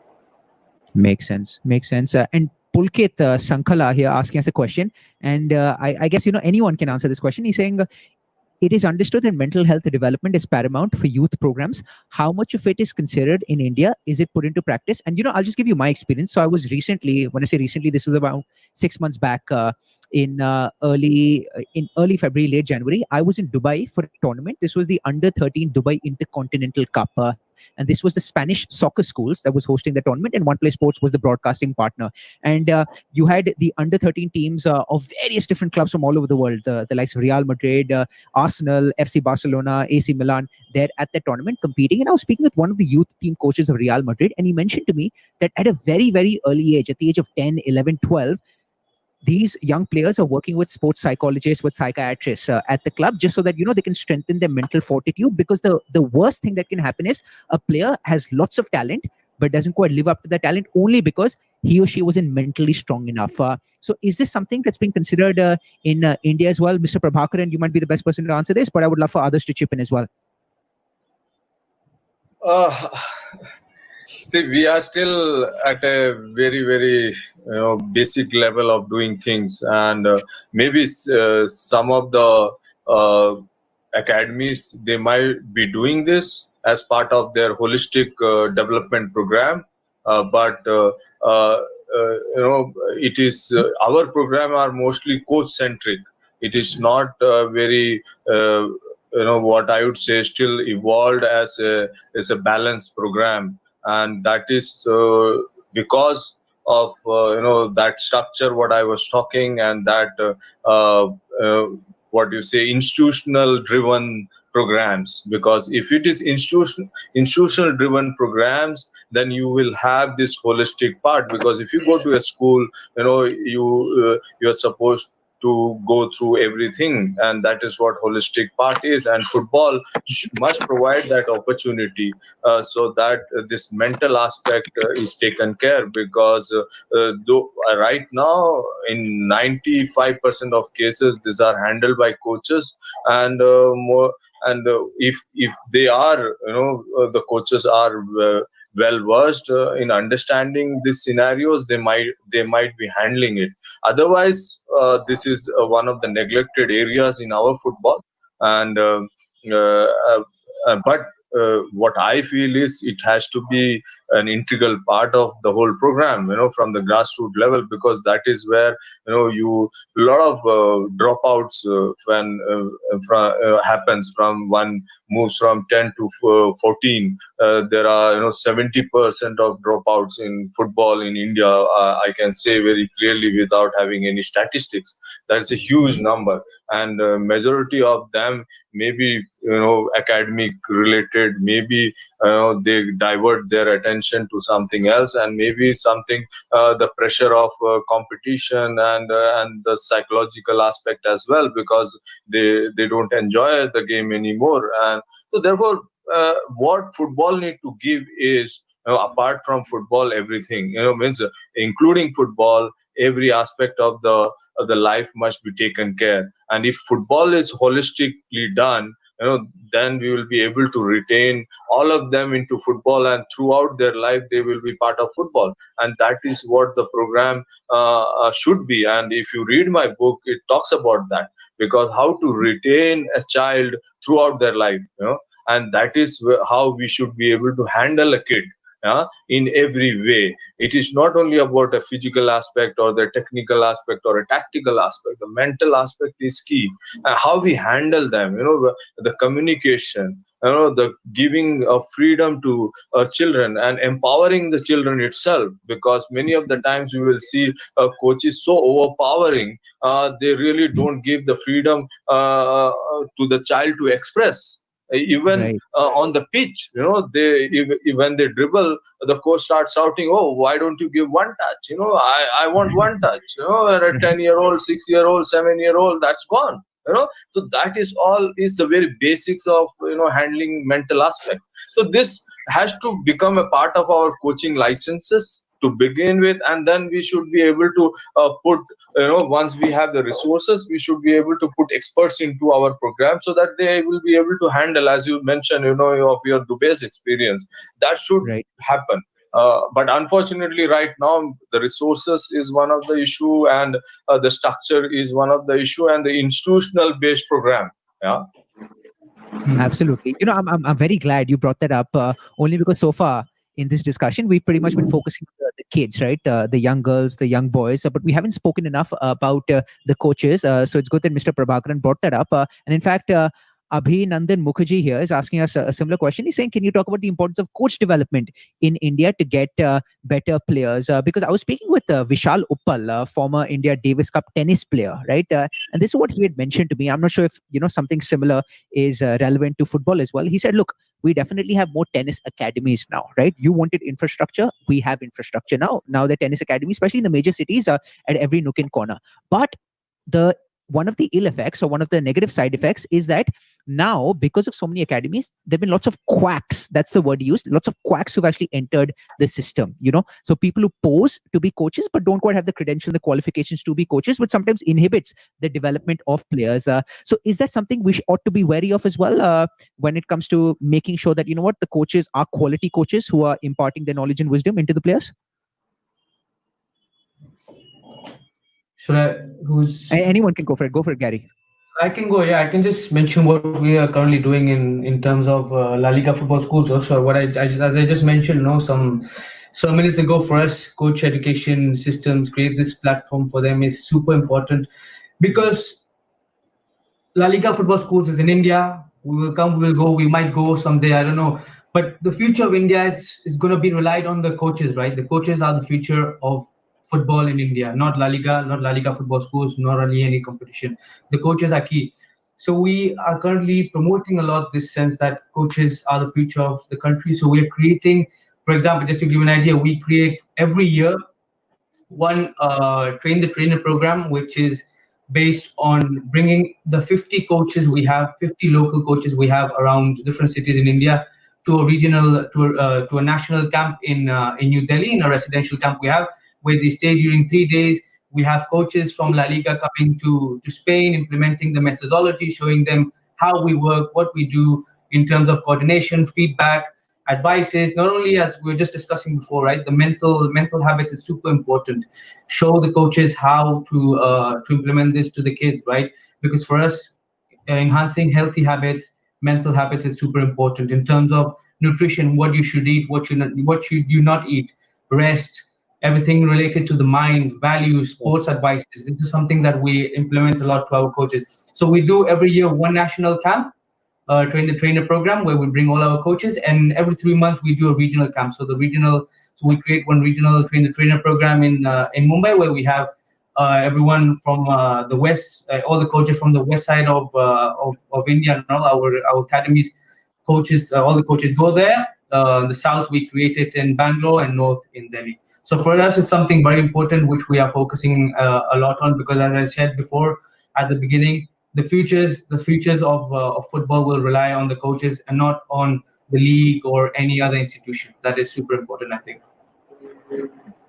Makes sense. And Pulkit Sankhala here asking us a question, and I guess anyone can answer this question. He's saying, it is understood that mental health development is paramount for youth programs. How much of it is considered in India? Is it put into practice? And I'll just give you my experience. So I was recently, when I say recently, this was about 6 months back, in early February, late January. I was in Dubai for a tournament. This was the Under 13 Dubai Intercontinental Cup. And this was the Spanish soccer schools that was hosting the tournament, and One Play Sports was the broadcasting partner. And you had the under 13 teams of various different clubs from all over the world, the likes of Real Madrid, Arsenal, FC Barcelona, AC Milan, there at the tournament competing. And I was speaking with one of the youth team coaches of Real Madrid, and he mentioned to me that at a very, very early age, at the age of 10, 11, 12, these young players are working with sports psychologists, with psychiatrists at the club, just so that they can strengthen their mental fortitude. Because the worst thing that can happen is a player has lots of talent but doesn't quite live up to the talent only because he or she wasn't mentally strong enough. So is this something that's being considered in India as well? Mr. Prabhakaran, you might be the best person to answer this, but I would love for others to chip in as well. See, we are still at a very, very basic level of doing things, and maybe some of the academies, they might be doing this as part of their holistic development program, but it is our program are mostly coach centric. It is not very what I would say still evolved as a balanced program. And that is because of that structure what I was talking, and that what you say institutional driven programs. Because if it is institutional driven programs, then you will have this holistic part. Because if you go to a school, you are supposed to go through everything, and that is what holistic part is. And football must provide that opportunity so that this mental aspect is taken care. Because right now in 95% of cases these are handled by coaches, and more. And if they are the coaches are well versed in understanding these scenarios, they might be handling it. Otherwise, this is one of the neglected areas in our football. And but what I feel is it has to be an integral part of the whole program, from the grassroots level, because that is where a lot of dropouts happens from one moves from 10 to 14. There are 70% of dropouts in football in India. I can say very clearly without having any statistics. That's a huge number, and majority of them maybe academic related. Maybe they divert their attention to something else, and maybe something the pressure of competition and the psychological aspect as well, because they don't enjoy the game anymore. And so therefore what football need to give is, apart from football, everything, means including football, every aspect of the life must be taken care. And if football is holistically done, then we will be able to retain all of them into football, and throughout their life they will be part of football. And that is what the program should be. And if you read my book, it talks about that, because how to retain a child throughout their life, and that is how we should be able to handle a kid in every way. It is not only about a physical aspect or the technical aspect or a tactical aspect. The mental aspect is key. How we handle them, the communication, the giving of freedom to children and empowering the children itself. Because many of the times we will see coaches so overpowering, they really don't give the freedom to the child to express. Even on the pitch, when they dribble, the coach starts shouting, "Oh, why don't you give one touch? I want one touch." A 10-year-old, 6-year-old, 7-year-old, that's gone. So that is the very basics of handling mental aspect. So this has to become a part of our coaching licenses to begin with, and then we should be able to put, once we have the resources, we should be able to put experts into our program, so that they will be able to handle, as you mentioned, of your Dubai's experience. That should happen. But unfortunately, right now, the resources is one of the issue, and the structure is one of the issue, and the institutional based program. Yeah. Absolutely. I'm very glad you brought that up, only because so far in this discussion, we've pretty much been focusing on the kids, right? The young girls, the young boys, but we haven't spoken enough about the coaches. So it's good that Mr. Prabhakaran brought that up. And in fact, Abhinandan Mukherjee here is asking us a similar question. He's saying, can you talk about the importance of coach development in India to get better players? Because I was speaking with Vishal Uppal, former India Davis Cup tennis player, right? And this is what he had mentioned to me. I'm not sure if, something similar is relevant to football as well. He said, look, we definitely have more tennis academies now, right? You wanted infrastructure. We have infrastructure now. Now the tennis academies, especially in the major cities, are at every nook and corner. But one of the ill effects, or one of the negative side effects, is that now, because of so many academies, there have been lots of quacks. That's the word used. Lots of quacks who've actually entered the system, So people who pose to be coaches, but don't quite have the credentials, the qualifications to be coaches, which sometimes inhibits the development of players. So is that something we ought to be wary of as well, when it comes to making sure that, the coaches are quality coaches who are imparting their knowledge and wisdom into the players? Anyone can go for it. Go for it, Gary. I can go. Yeah, I can just mention what we are currently doing in terms of La Liga football schools. Also, what I just mentioned, some minutes ago, for us, coach education systems, create this platform for them is super important, because La Liga football schools is in India. We will come, we will go, we might go someday, I don't know. But the future of India is going to be relied on the coaches, right? The coaches are the future of football in India, not La Liga football schools, not really any competition. The coaches are key. So we are currently promoting a lot this sense that coaches are the future of the country. So we are creating, for example, just to give you an idea, we create every year one train the trainer program, which is based on bringing the 50 coaches we have, 50 local coaches we have around different cities in India, to a regional, to a national camp in New Delhi, in a residential camp we have, where they stay during 3 days. We have coaches from La Liga coming to Spain, implementing the methodology, showing them how we work, what we do in terms of coordination, feedback, advices. Not only, as we were just discussing before, right? The mental habits is super important. Show the coaches how to implement this to the kids, right? Because for us, enhancing healthy habits, mental habits is super important. In terms of nutrition, what you should eat, what should you not eat, rest, everything related to the mind, values, sports advices. This is something that we implement a lot to our coaches. So we do every year one national camp, train the trainer program, where we bring all our coaches, and every 3 months we do a regional camp. So we create one regional train the trainer program in Mumbai, where we have everyone from the west, all the coaches from the west side of India, and all our academies coaches, all the coaches go there. The south we create it in Bangalore and north in Delhi. So for us, it's something very important which we are focusing a lot on, because as I said before at the beginning, the futures of football will rely on the coaches and not on the league or any other institution. That is super important, I think.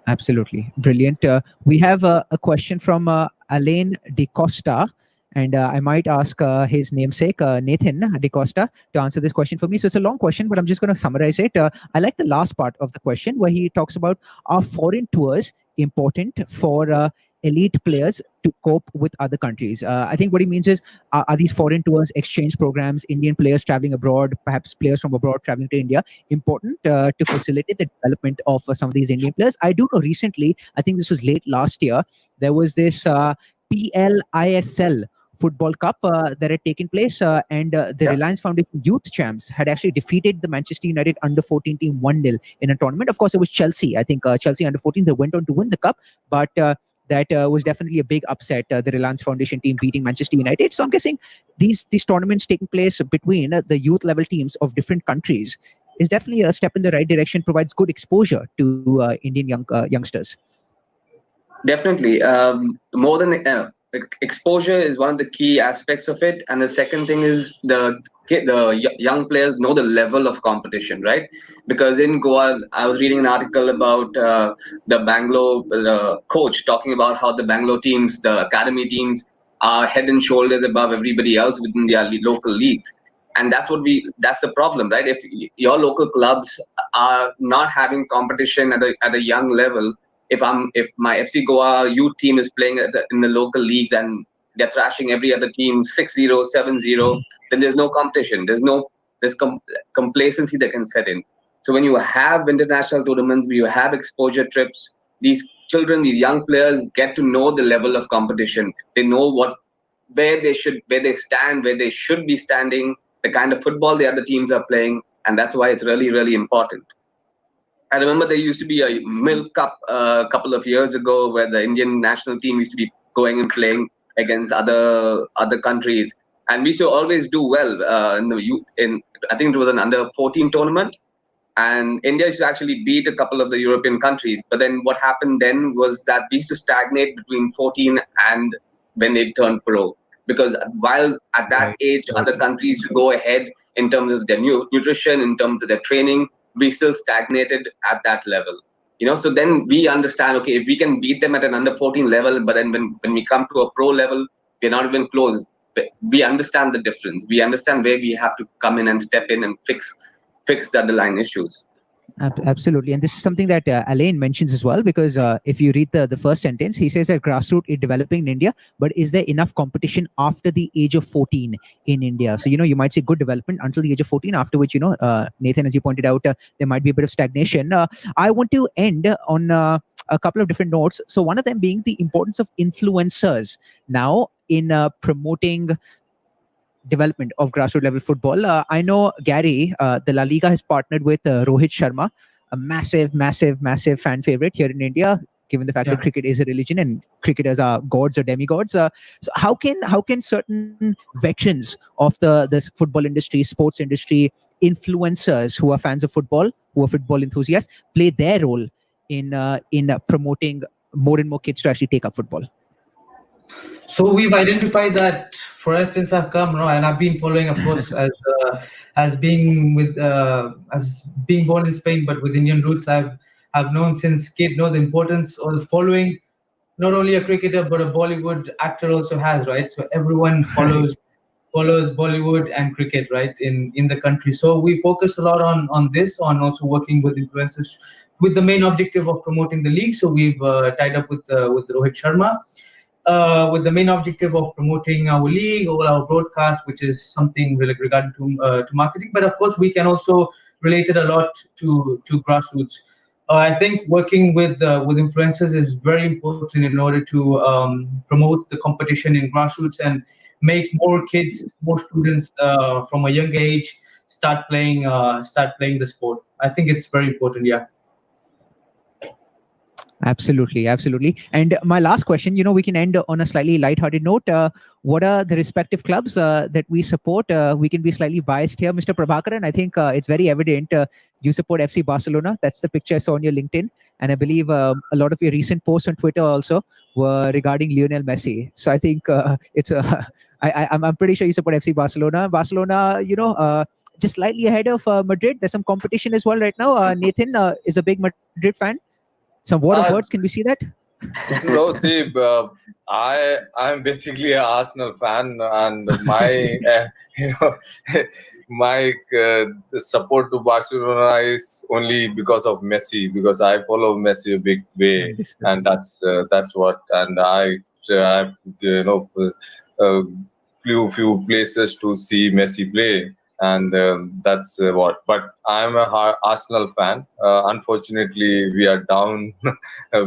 Absolutely brilliant. We have a question from Alain De Costa, and I might ask his namesake, Nathan De Costa, to answer this question for me. So it's a long question, but I'm just going to summarize it. I like the last part of the question where he talks about, are foreign tours important for elite players to cope with other countries? I think what he means is, are these foreign tours, exchange programs, Indian players traveling abroad, perhaps players from abroad traveling to India, important to facilitate the development of some of these Indian players? I do know recently, I think this was late last year, there was this PLISL Football Cup that had taken place, and the Reliance Foundation Youth Champs had actually defeated the Manchester United under-14 team 1-0 in a tournament. Of course, it was Chelsea. I think Chelsea under-14, they went on to win the cup, but that was definitely a big upset, the Reliance Foundation team beating Manchester United. So I'm guessing these tournaments taking place between the youth level teams of different countries is definitely a step in the right direction, provides good exposure to Indian youngsters. Definitely. More than exposure is one of the key aspects of it. And the second thing is the young players know the level of competition, right? Because in Goa, I was reading an article about the Bangalore coach talking about how the Bangalore teams, the academy teams, are head and shoulders above everybody else within their local leagues. And that's the problem, right? If your local clubs are not having competition at a young level, if my FC Goa youth team is playing in the local league and they're thrashing every other team 6-0, 7-0, then there's no competition. There's complacency that can set in. So when you have international tournaments, when you have exposure trips, these children, these young players get to know the level of competition. They know where they stand, where they should be standing, the kind of football the other teams are playing, and that's why it's really, really important. I remember there used to be a Milk Cup a couple of years ago where the Indian national team used to be going and playing against other countries, and we used to always do well I think it was an under-14 tournament, and India used to actually beat a couple of the European countries. But then what happened then was that we used to stagnate between 14 and when they turned pro, because while at that age other countries used to go ahead in terms of their nutrition, in terms of their training, we still stagnated at that level. So then we understand, okay, if we can beat them at an under 14 level, but then when we come to a pro level, we're not even close. We understand the difference. We understand where we have to come in and step in and fix the underlying issues. Absolutely. And this is something that Alain mentions as well, because if you read the first sentence, he says that Grassroots is developing in India, but is there enough competition after the age of 14 in India? So, you might say good development until the age of 14, after which, Nathan, as you pointed out, there might be a bit of stagnation. I want to end on a couple of different notes. So one of them being the importance of influencers now in promoting development of grassroots level football. I know, Gary, the La Liga has partnered with Rohit Sharma, a massive fan favorite here in India, given the fact that cricket is a religion and cricketers are gods or demigods. So how can certain veterans of the football industry, sports industry, influencers who are fans of football, who are football enthusiasts, play their role in promoting more and more kids to actually take up football? So we've identified that for us since I've come, and I've been following, of course, as being born in Spain, but with Indian roots. I've known since kid, the importance of following not only a cricketer but a Bollywood actor also has, right? So everyone follows Bollywood and cricket, right, in the country. So we focus a lot on this, on also working with influencers, with the main objective of promoting the league. So we've tied up with Rohit Sharma. With the main objective of promoting our league or our broadcast, which is something really regarding to marketing. But of course, we can also relate it a lot to grassroots. I think working with influencers is very important in order to promote the competition in grassroots and make more kids, more students from a young age start playing the sport. I think it's very important. Yeah. Absolutely, absolutely. And my last question, we can end on a slightly lighthearted note. What are the respective clubs that we support? We can be slightly biased here, Mr. Prabhakaran. I think it's very evident you support FC Barcelona. That's the picture I saw on your LinkedIn. And I believe a lot of your recent posts on Twitter also were regarding Lionel Messi. So I think I'm pretty sure you support FC Barcelona. Barcelona, just slightly ahead of Madrid. There's some competition as well right now. Nathan is a big Madrid fan. Some word of words, can we see that? No, see, I'm basically an Arsenal fan, and my my support to Barcelona is only because of Messi, because I follow Messi a big way, and that's what. And I few places to see Messi play. And that's what. But I'm a Arsenal fan. Unfortunately, we are down,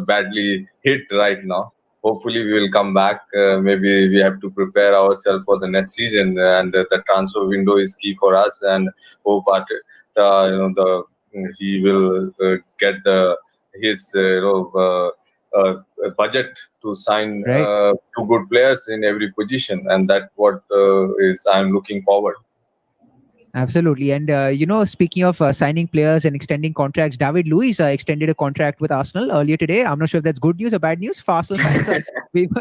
badly hit right now. Hopefully, we will come back. Maybe we have to prepare ourselves for the next season, and the transfer window is key for us. And hope that he will get his budget to sign two good players in every position, and that's what I'm looking forward. Absolutely. And, speaking of signing players and extending contracts, David Luiz extended a contract with Arsenal earlier today. I'm not sure if that's good news or bad news for Arsenal fans. We've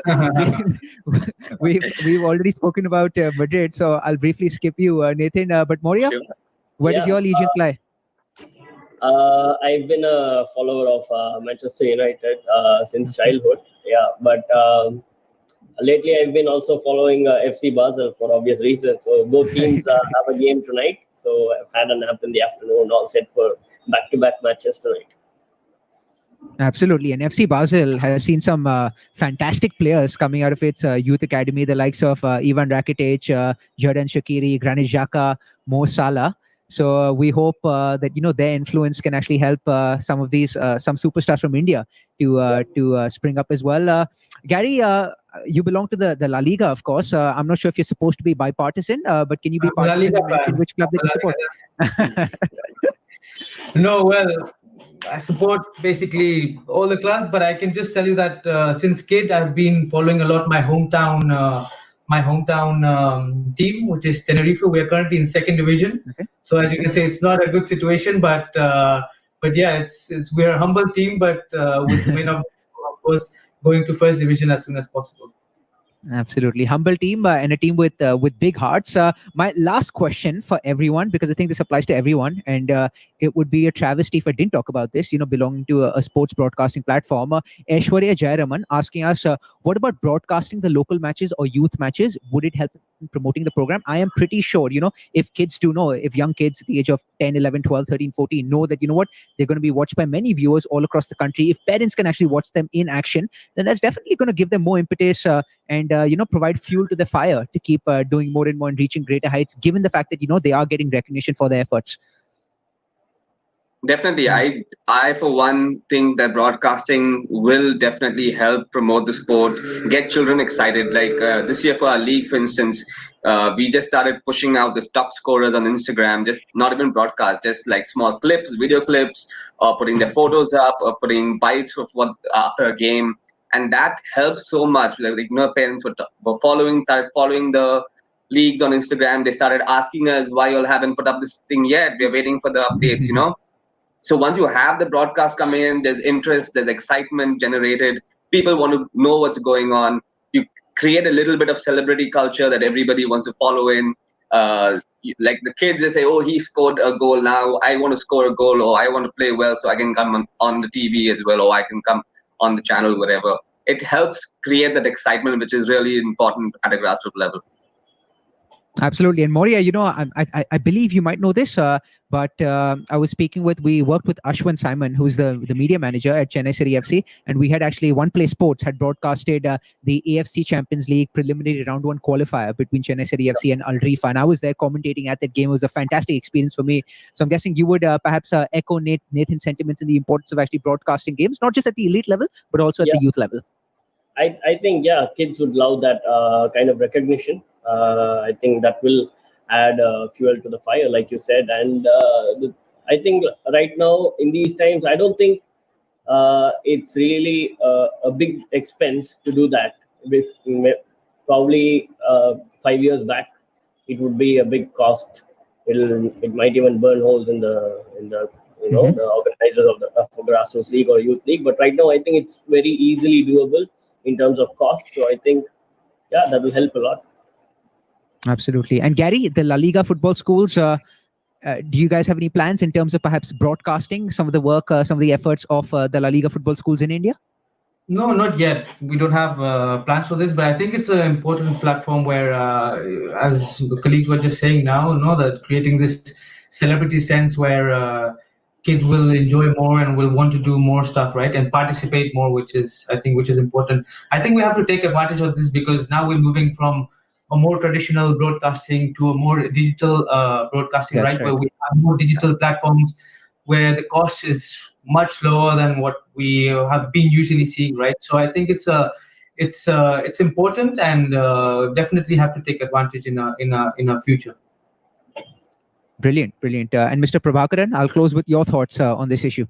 already spoken about Madrid, so I'll briefly skip you, Nathan. But Moria, where does your allegiance lie? I've been a follower of Manchester United since childhood. Yeah, but lately, I've been also following FC Basel for obvious reasons. So both teams have a game tonight. So I've had a nap in the afternoon, all set for back-to-back matches tonight. Absolutely. And FC Basel has seen some fantastic players coming out of its youth academy, the likes of Ivan Rakitic, Jordan Shaqiri, Granit Xhaka, Mo Salah. So we hope that their influence can actually help some of these some superstars from India to spring up as well. Gary, you belong to the La Liga, of course. I'm not sure if you're supposed to be bipartisan, but can you be partisan and mention which club that you support? No, well, I support basically all the clubs, but I can just tell you that since kid I've been following a lot my hometown team, which is Tenerife. We are currently in second division, so as you can say, it's not a good situation, but yeah, we're a humble team, but with the main of course going to first division as soon as possible. Absolutely. Humble team and a team with big hearts. My last question for everyone, because I think this applies to everyone, and it would be a travesty if I didn't talk about this, belonging to a sports broadcasting platform. Aishwarya Jayaraman asking us, what about broadcasting the local matches or youth matches? Would it help in promoting the program? I am pretty sure, if kids do know, if young kids at the age of 10, 11, 12, 13, 14 know that, they're going to be watched by many viewers all across the country. If parents can actually watch them in action, then that's definitely going to give them more impetus and provide fuel to the fire to keep doing more and more and reaching greater heights, given the fact that they are getting recognition for their efforts. Definitely. I for one think that broadcasting will definitely help promote the sport, get children excited. Like this year for our league, for instance, we just started pushing out the top scorers on Instagram, just not even broadcast, just like small clips, video clips, or putting their photos up, or putting bites of what after a game. And that helps so much. Like parents were following the leagues on Instagram. They started asking us, why you all haven't put up this thing yet? We're waiting for the updates, So once you have the broadcast coming in, there's interest, there's excitement generated. People want to know what's going on. You create a little bit of celebrity culture that everybody wants to follow in. Like the kids, they say, oh, he scored a goal now. I want to score a goal, or I want to play well so I can come on the TV as well, or I can come on the channel, whatever. It helps create that excitement, which is really important at a grassroots level. Absolutely. And Moria, I believe you might know this, but we worked with Ashwin Simon, who's the media manager at Chennai City FC. And we had actually One Play Sports had broadcasted the AFC Champions League preliminary round 1 qualifier between Chennai City FC and Al Rifa. And I was there commentating at that game. It was a fantastic experience for me. So I'm guessing you would perhaps echo Nathan's sentiments in the importance of actually broadcasting games, not just at the elite level, but also at the youth level. I think, kids would love that kind of recognition. I think that will add fuel to the fire, like you said. And I think right now, in these times, I don't think it's really a big expense to do that. With probably 5 years back, it would be a big cost. It might even burn holes in the the organizers of the Grassroots League or Youth League. But right now, I think it's very easily doable in terms of cost. So I think, yeah, that will help a lot. Absolutely. And Gary, the La Liga football schools, do you guys have any plans in terms of perhaps broadcasting some of the work, some of the efforts of the La Liga football schools in India? No, not yet. We don't have plans for this, but I think it's an important platform where, as the colleagues were just saying now, that creating this celebrity sense where kids will enjoy more and will want to do more stuff, right, and participate more, which is important. I think we have to take advantage of this because now we're moving from a more traditional broadcasting to a more digital broadcasting, right? Where we have more digital platforms where the cost is much lower than what we have been usually seeing, right? So I think it's important and definitely have to take advantage in a future. Brilliant. And Mr. Prabhakaran, I'll close with your thoughts on this issue.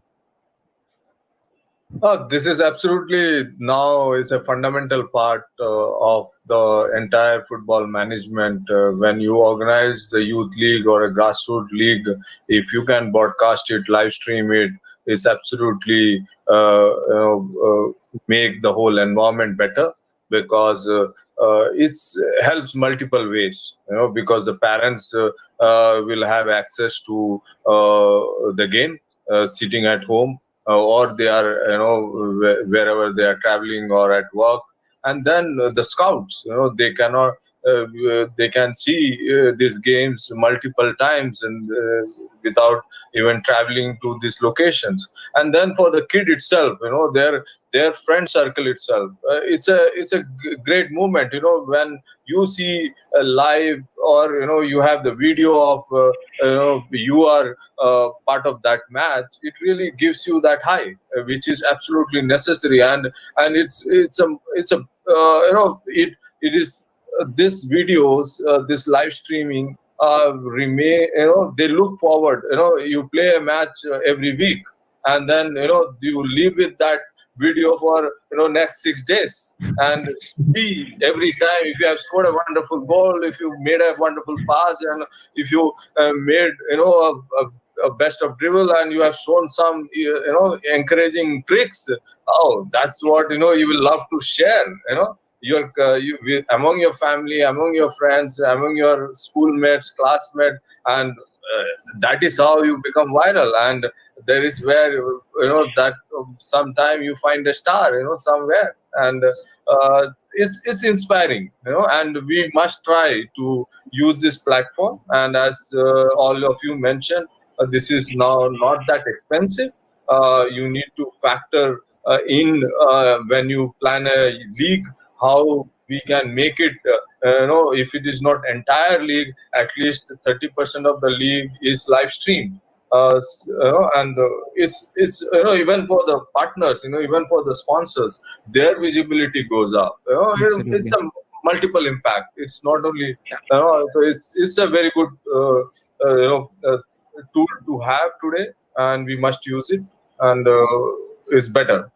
This is absolutely now is a fundamental part of the entire football management. When you organize a youth league or a grassroots league, if you can broadcast it, live stream it, it's absolutely make the whole environment better, because it helps multiple ways. Because the parents will have access to the game sitting at home. Or they are, wherever they are traveling or at work, and then the scouts, they can see these games multiple times and without even traveling to these locations. And then for the kid itself, their friend circle itself, it's a great movement. When you see live, or you have the video of you are part of that match, it really gives you that high, which is absolutely necessary. And it's a it is these videos, this live streaming remain, they look forward. You play a match every week, and then you live with that video for next 6 days, and see every time if you have scored a wonderful goal, if you made a wonderful pass, and if you made a best of dribble, and you have shown some encouraging tricks. Oh, that's what you will love to share. Among your family, among your friends, among your schoolmates, classmates, and that is how you become viral. And there is where that sometime you find a star somewhere, and it's inspiring, and we must try to use this platform. And as all of you mentioned, this is now not that expensive. You need to factor in when you plan a league, how we can make it, if it is not entire league, at least 30% of the league is live streamed. And it's even for the partners, even for the sponsors, their visibility goes up. It's a multiple impact. It's not only, so it's a very good tool to have today, and we must use it, and it's better.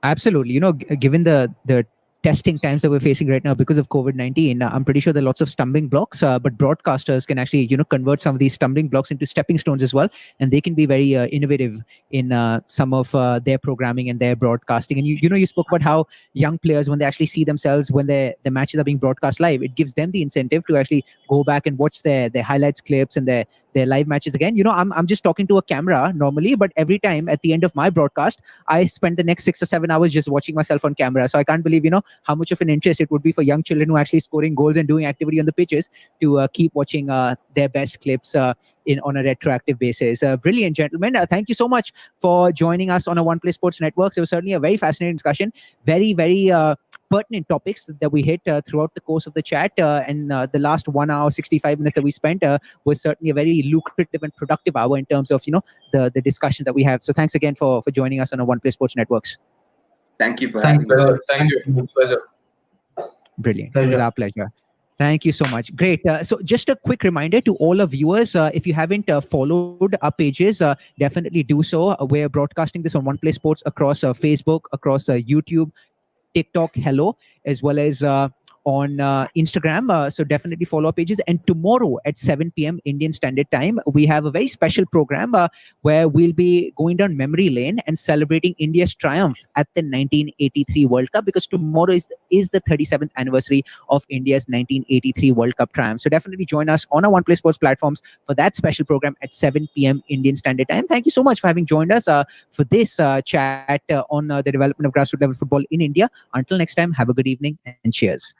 Absolutely. Given the testing times that we're facing right now because of COVID-19, I'm pretty sure there are lots of stumbling blocks, but broadcasters can actually, convert some of these stumbling blocks into stepping stones as well. And they can be very innovative in some of their programming and their broadcasting. And you spoke about how young players, when they actually see themselves, when the matches are being broadcast live, it gives them the incentive to actually go back and watch their highlights clips and their live matches again. I'm just talking to a camera normally, but every time at the end of my broadcast, I spend the next 6 or 7 hours just watching myself on camera. So I can't believe, how much of an interest it would be for young children who are actually scoring goals and doing activity on the pitches to keep watching their best clips on a retroactive basis. Brilliant, gentlemen. Thank you so much for joining us on a One Play Sports Network. It was certainly a very fascinating discussion. Very, very pertinent topics that we hit throughout the course of the chat. And the last 1 hour, 65 minutes that we spent was certainly a very lucrative and productive hour in terms of, the discussion that we have. So thanks again for joining us on a One Play Sports Networks. Thank you for having me. Thank you. Pleasure. Brilliant. It was our pleasure. Thank you so much. Great. So just a quick reminder to all our viewers, if you haven't followed our pages, definitely do so. We're broadcasting this on One Play Sports across Facebook, across YouTube, TikTok, Hello, as well as on Instagram. So definitely follow our pages. And tomorrow at 7 p.m. Indian Standard Time, we have a very special program where we'll be going down memory lane and celebrating India's triumph at the 1983 World Cup, because tomorrow is the 37th anniversary of India's 1983 World Cup triumph. So definitely join us on our One Play Sports platforms for that special program at 7 p.m. Indian Standard Time. Thank you so much for having joined us for this chat on the development of grassroots level football in India. Until next time, have a good evening and cheers.